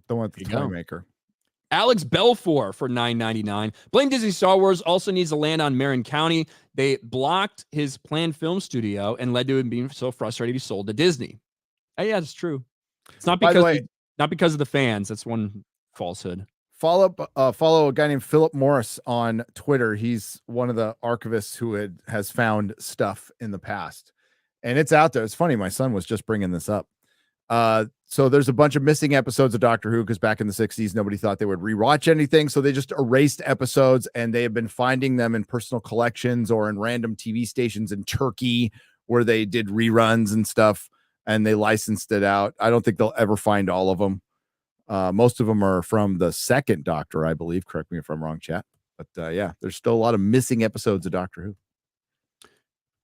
don't want the toy maker. Alex Belfour for $9.99. Blame Disney Star Wars also needs to land on Marin County. They blocked his planned film studio and led to him being so frustrated he sold to Disney. Yeah, it's true. It's not because of the fans. That's one falsehood. Follow a guy named Philip Morris on Twitter. He's one of the archivists who has found stuff in the past, and it's out there. It's funny. My son was just bringing this up. So there's a bunch of missing episodes of Doctor Who because back in the 60s, nobody thought they would rewatch anything. So they just erased episodes, and they have been finding them in personal collections or in random TV stations in Turkey where they did reruns and stuff, and they licensed it out. I don't think they'll ever find all of them. Most of them are from the second Doctor, I believe. Correct me if I'm wrong, chat. But yeah, there's still a lot of missing episodes of Doctor Who.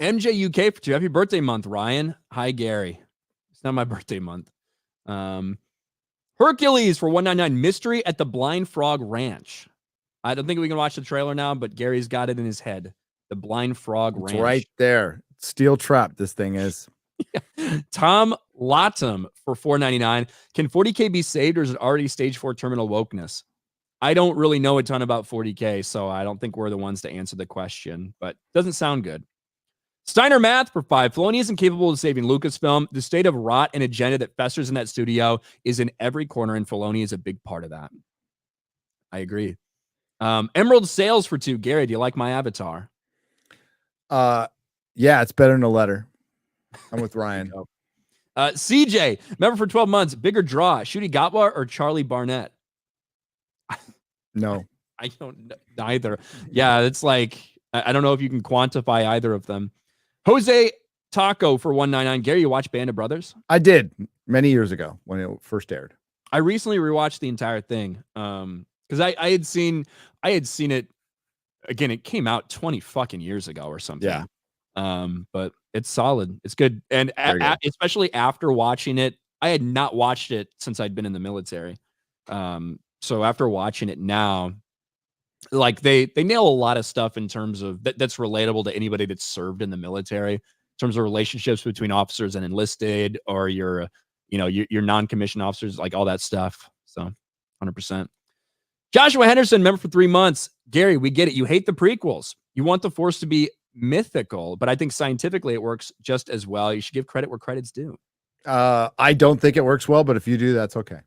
MJ UK for 2. Happy birthday month, Ryan. Hi, Gary. It's not my birthday month. Hercules for 199. Mystery at the Blind Frog Ranch. I don't think we can watch the trailer now, but Gary's got it in his head. The Blind Frog Ranch. It's right there. Steel trap, this thing is. Tom Latham for 499. Can 40K be saved, or is it already stage 4 terminal wokeness? I don't really know a ton about 40K, so I don't think we're the ones to answer the question, but doesn't sound good. Steiner Math for 5. Filoni isn't capable of saving Lucasfilm. The state of rot and agenda that festers in that studio is in every corner, and Filoni is a big part of that. I agree. Emerald Sales for 2. Gary, do you like my avatar? Yeah, it's better than a letter. I'm with Ryan. CJ, member for 12 months. Bigger draw, Shooty Gatwa or Charlie Barnett? No. I don't know either. Yeah, it's like, I don't know if you can quantify either of them. Jose Taco for 199. Gary, you watch Band of Brothers? I did many years ago when it first aired. I recently rewatched the entire thing because I had seen it again. It came out 20 fucking years ago or something. Yeah. But it's solid. It's good, and especially after watching it, I had not watched it since I'd been in the military. So after watching it now, like they nail a lot of stuff in terms of that's relatable to anybody that's served in the military, in terms of relationships between officers and enlisted, or your non-commissioned officers, like all that stuff. So 100%. Joshua Henderson, member for 3 months. Gary, we get it. You hate the prequels. You want the Force to be mythical, but I think scientifically it works just as well. You should give credit where credit's due. I don't think it works well, but if you do, that's okay.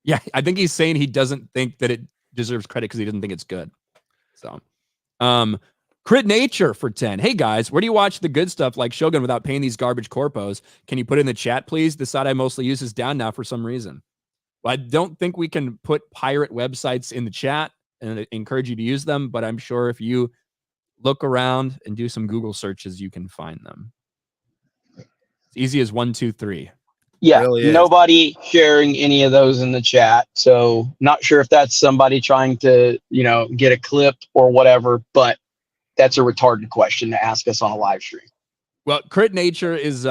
Yeah, I think he's saying he doesn't think that it deserves credit because he doesn't think it's good. So, Crit Nature for 10. Hey guys, where do you watch the good stuff like Shogun without paying these garbage corpos? Can you put it in the chat, please? The site I mostly use is down now for some reason. Well, I don't think we can put pirate websites in the chat, and I encourage you to use them, but I'm sure if you look around and do some Google searches, you can find them. It's easy as 1, 2, 3. Yeah, Really nobody sharing any of those in the chat. So not sure if that's somebody trying to, get a clip or whatever, but that's a retarded question to ask us on a live stream. Well, Crit Nature is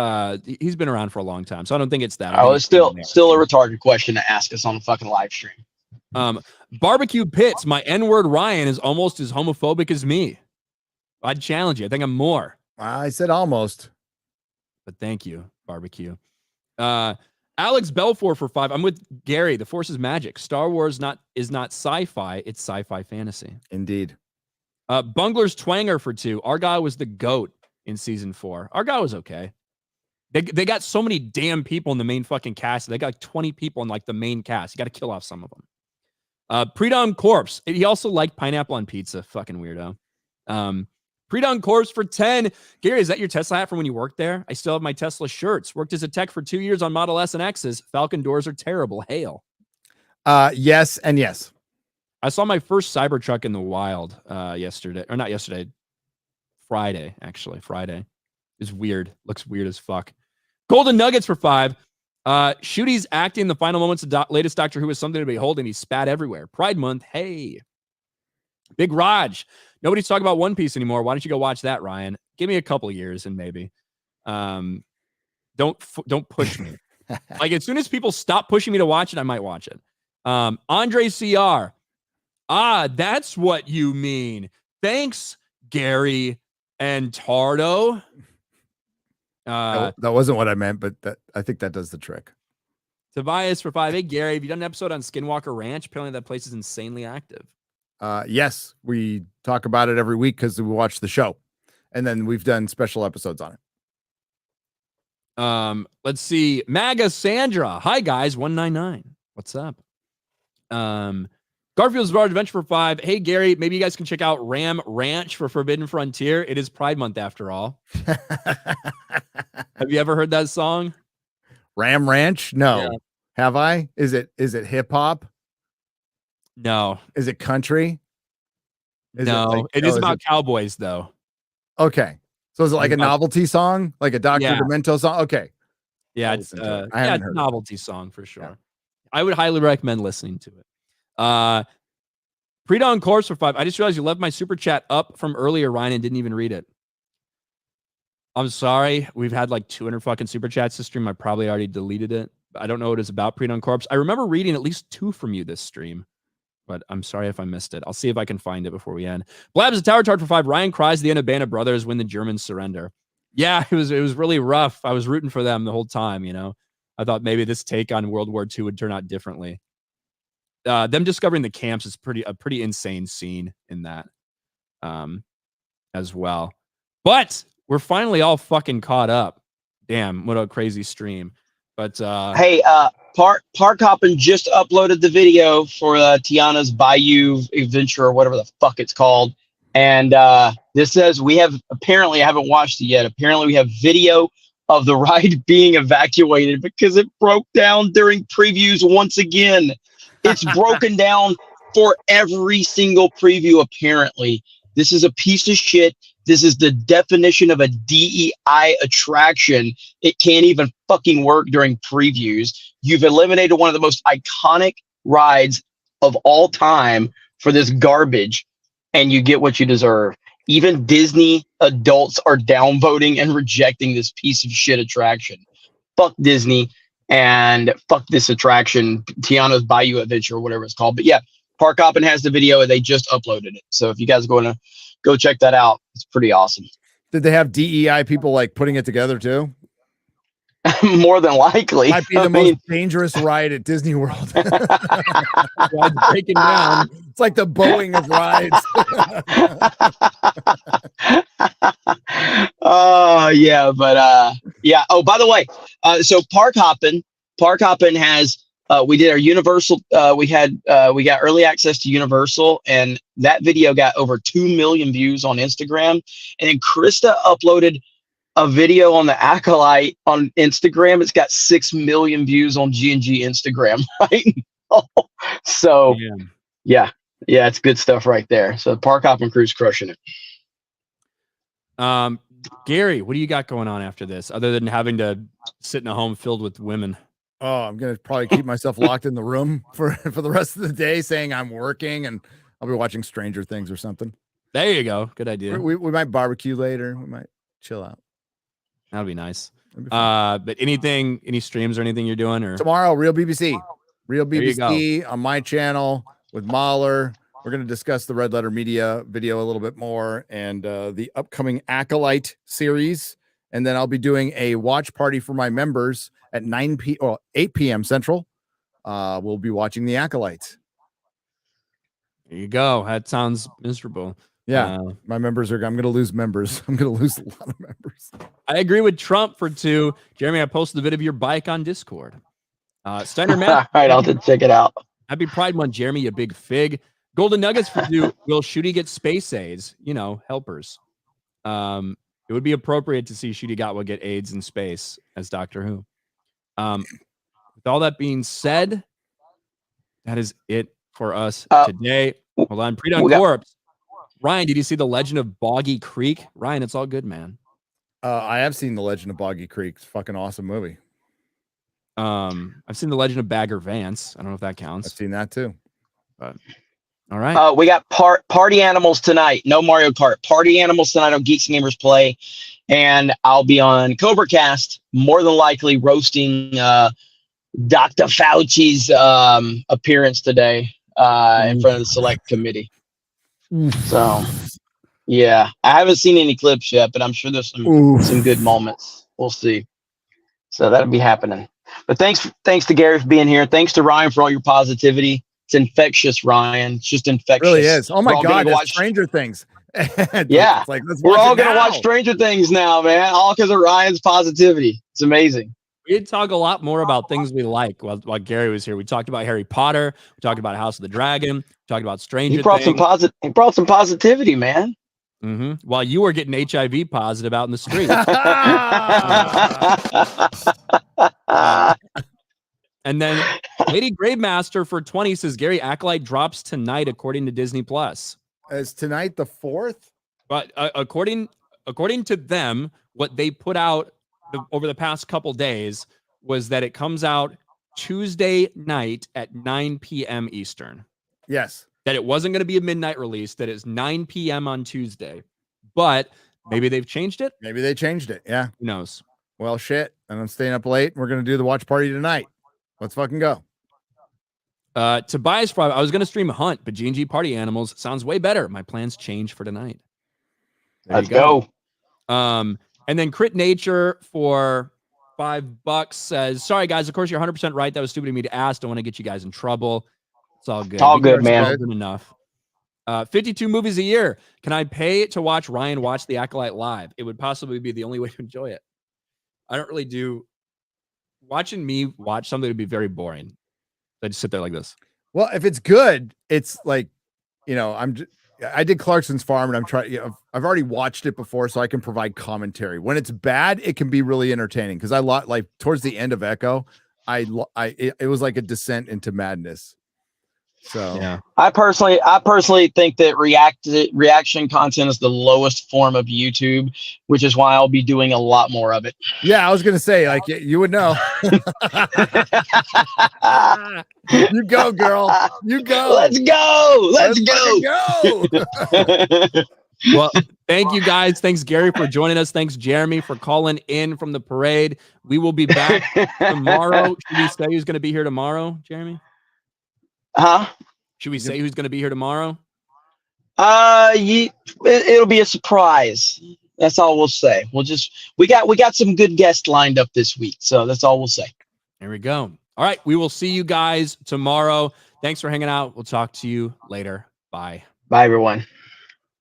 he's been around for a long time, so I don't think it's that. Oh, it's still a retarded question to ask us on a fucking live stream. Barbecue Pits, my N-word Ryan is almost as homophobic as me. I'd challenge you. I think I'm more. I said almost. But thank you, Barbecue. Alex Belfour for 5. I'm with Gary. The Force is magic. Star Wars is not sci-fi. It's sci-fi fantasy. Indeed. Bungler's Twanger for 2. Argyle was the GOAT in season 4. Argyle was okay. They got so many damn people in the main fucking cast. They got like 20 people in like the main cast. You got to kill off some of them. Predom Corpse. He also liked pineapple on pizza. Fucking weirdo. Predom Corpse for 10. Gary, is that your Tesla hat from when you worked there? I still have my Tesla shirts. Worked as a tech for 2 years on Model S and X's. Falcon doors are terrible. Hail. Yes and yes. I saw my first Cybertruck in the wild yesterday. Or not yesterday. Friday, actually. Friday. It's weird. Looks weird as fuck. Golden Nuggets for 5. Shooty's acting in the final moments of latest Doctor Who is something to behold, and he spat everywhere. Pride Month. Hey. Big Raj. Nobody's talking about One Piece anymore. Why don't you go watch that, Ryan? Give me a couple of years and maybe. Don't push me. Like as soon as people stop pushing me to watch it, I might watch it. Andre CR. That's what you mean. Thanks, Gary and Tardo. That wasn't what I meant, but I think that does the trick. Tobias for 5. Hey, Gary, have you done an episode on Skinwalker Ranch? Apparently that place is insanely active. Yes, we talk about it every week because we watch the show, and then we've done special episodes on it. Let's see. Maga Sandra. Hi, guys. 199. What's up? Garfield's Bar Adventure for 5. Hey, Gary, maybe you guys can check out Ram Ranch for Forbidden Frontier. It is Pride Month after all. Have you ever heard that song? Ram Ranch? No. Yeah. Have I? Is it hip hop? No. Is it country? No. It is about cowboys, though. Okay. So is it like a novelty song? Like a Dr. Demento song? Okay. Yeah, it's a novelty song for sure. Yeah. I would highly recommend listening to it. Pre-Dawn Corpse for 5. I just realized you left my super chat up from earlier, Ryan, and didn't even read it. I'm sorry. We've had like 200 fucking super chats this stream. I probably already deleted it. I don't know what it's about, Pre-Dawn Corpse. I remember reading at least 2 from you this stream, but I'm sorry if I missed it. I'll see if I can find it before we end. Blab's a Tower Tart for 5. Ryan cries at the end of Band of Brothers when the Germans surrender. Yeah, it was really rough. I was rooting for them the whole time, you know. I thought maybe this take on World War II would turn out differently. Them discovering the camps is a pretty insane scene in that as well. But we're finally all fucking caught up. Damn, what a crazy stream. But hey, Park Hoppin just uploaded the video for Tiana's Bayou Adventure or whatever the fuck it's called. And this says I haven't watched it yet. Apparently we have video of the ride being evacuated because it broke down during previews once again. It's broken down for every single preview, apparently. This is a piece of shit. This is the definition of a DEI attraction. It can't even fucking work during previews. You've eliminated one of the most iconic rides of all time for this garbage, and you get what you deserve. Even Disney adults are downvoting and rejecting this piece of shit attraction. Fuck Disney. And fuck this attraction, Tiana's Bayou Adventure, or whatever it's called. But yeah, Park Hoppin has the video and they just uploaded it. So if you guys are going to go check that out, it's pretty awesome. Did they have DEI people like putting it together too? More than likely. Might be the most dangerous ride at Disney World. Breaking down. It's like the Boeing of rides. Yeah, but yeah. Oh, by the way, so Park Hoppin has we did our Universal. We got early access to Universal, and that video got over 2 million views on Instagram. And then Krista uploaded a video on the Acolyte on Instagram. It's got 6 million views on G&G Instagram right now. So yeah, it's good stuff right there. So the Park Hoppin crew's crushing it. Gary, what do you got going on after this other than having to sit in a home filled with women? Oh, I'm going to probably keep myself locked in the room for the rest of the day saying I'm working, and I'll be watching Stranger Things or something. There you go. Good idea. We might barbecue later. We might chill out. That'll be nice. But any streams or anything you're doing? Or tomorrow, Real BBC on my channel with Mahler. We're going to discuss the Red Letter Media video a little bit more and the upcoming Acolyte series. And then I'll be doing a watch party for my members at 8 p.m. Central. We'll be watching the Acolyte. There you go. That sounds miserable. Yeah, my members I'm going to lose members. I'm going to lose a lot of members. I agree with Trump for 2. Jeremy, I posted the video of your bike on Discord. Steiner Matt. All right, I'll have to check it out. Happy Pride Month, Jeremy, you big fig. Golden Nuggets for 2. Will Shooty get space aids? You know, helpers. It would be appropriate to see Shooty Gatwa get AIDS in space as Doctor Who. With all that being said, that is it for us today. Hold on. Pre-Dawn Corpse. Ryan, did you see The Legend of Boggy Creek? Ryan, it's all good, man. I have seen The Legend of Boggy Creek. It's a fucking awesome movie. I've seen The Legend of Bagger Vance. I don't know if that counts. I've seen that too. But all right. We got party animals tonight. No Mario Kart. Party animals tonight on Geeks Gamers Play. And I'll be on Cobra Cast, more than likely roasting Dr. Fauci's appearance today in front of the select committee. So yeah, I haven't seen any clips yet, but I'm sure there's some good moments. We'll see. So that'll be happening. But thanks to Gary for being here. Thanks to Ryan for all your positivity. It's infectious, Ryan. It's just infectious. It really is. Oh my God, that's Stranger Things. Yeah, it's like, we're all gonna watch Stranger Things now, man. All because of Ryan's positivity. It's amazing. We did talk a lot more about things we like while Gary was here. We talked about Harry Potter. We talked about House of the Dragon. We talked about Stranger Things. He brought some positivity, man. While you were getting HIV positive out in the street. And then Lady Gravemaster for 20 says Gary, Acolyte drops tonight according to Disney Plus. Is tonight the 4th? But according to them, what they put out over the past couple days was that it comes out Tuesday night at 9 p.m. Eastern. Yes. That it wasn't going to be a midnight release, that it's 9 p.m. on Tuesday. But maybe they've changed it. Maybe they changed it. Yeah. Who knows? Well, shit. And I'm staying up late. We're going to do the watch party tonight. Let's fucking go. Tobias, I was going to stream Hunt, but G&G Party Animals sounds way better. My plans change for tonight. Let's go. And then Crit Nature for $5 says, sorry, guys. Of course, you're 100% right. That was stupid of me to ask. Don't want to get you guys in trouble. It's all good. It's all good, man. Enough. 52 movies a year. Can I pay to watch Ryan watch The Acolyte live? It would possibly be the only way to enjoy it. I don't really do... Watching me watch something would be very boring. I just sit there like this. Well, if it's good, it's like, I did Clarkson's Farm and I'm trying, I've already watched it before, so I can provide commentary. When it's bad, it can be really entertaining. Cause like towards the end of Echo, it was like a descent into madness. So yeah, I personally think that reaction content is the lowest form of YouTube, which is why I'll be doing a lot more of it. Yeah, I was gonna say, like, you would know. You go, girl. You go. Let's go. Let's go. Well, thank you guys. Thanks, Gary, for joining us. Thanks, Jeremy, for calling in from the parade. We will be back tomorrow. Should we say who's going to be here tomorrow, Jeremy? Huh? Should we say who's going to be here tomorrow? It'll be a surprise. That's all we'll say. We got some good guests lined up this week, so that's all we'll say. There we go. All right, we will see you guys tomorrow. Thanks for hanging out. We'll talk to you later. Bye. Bye, everyone.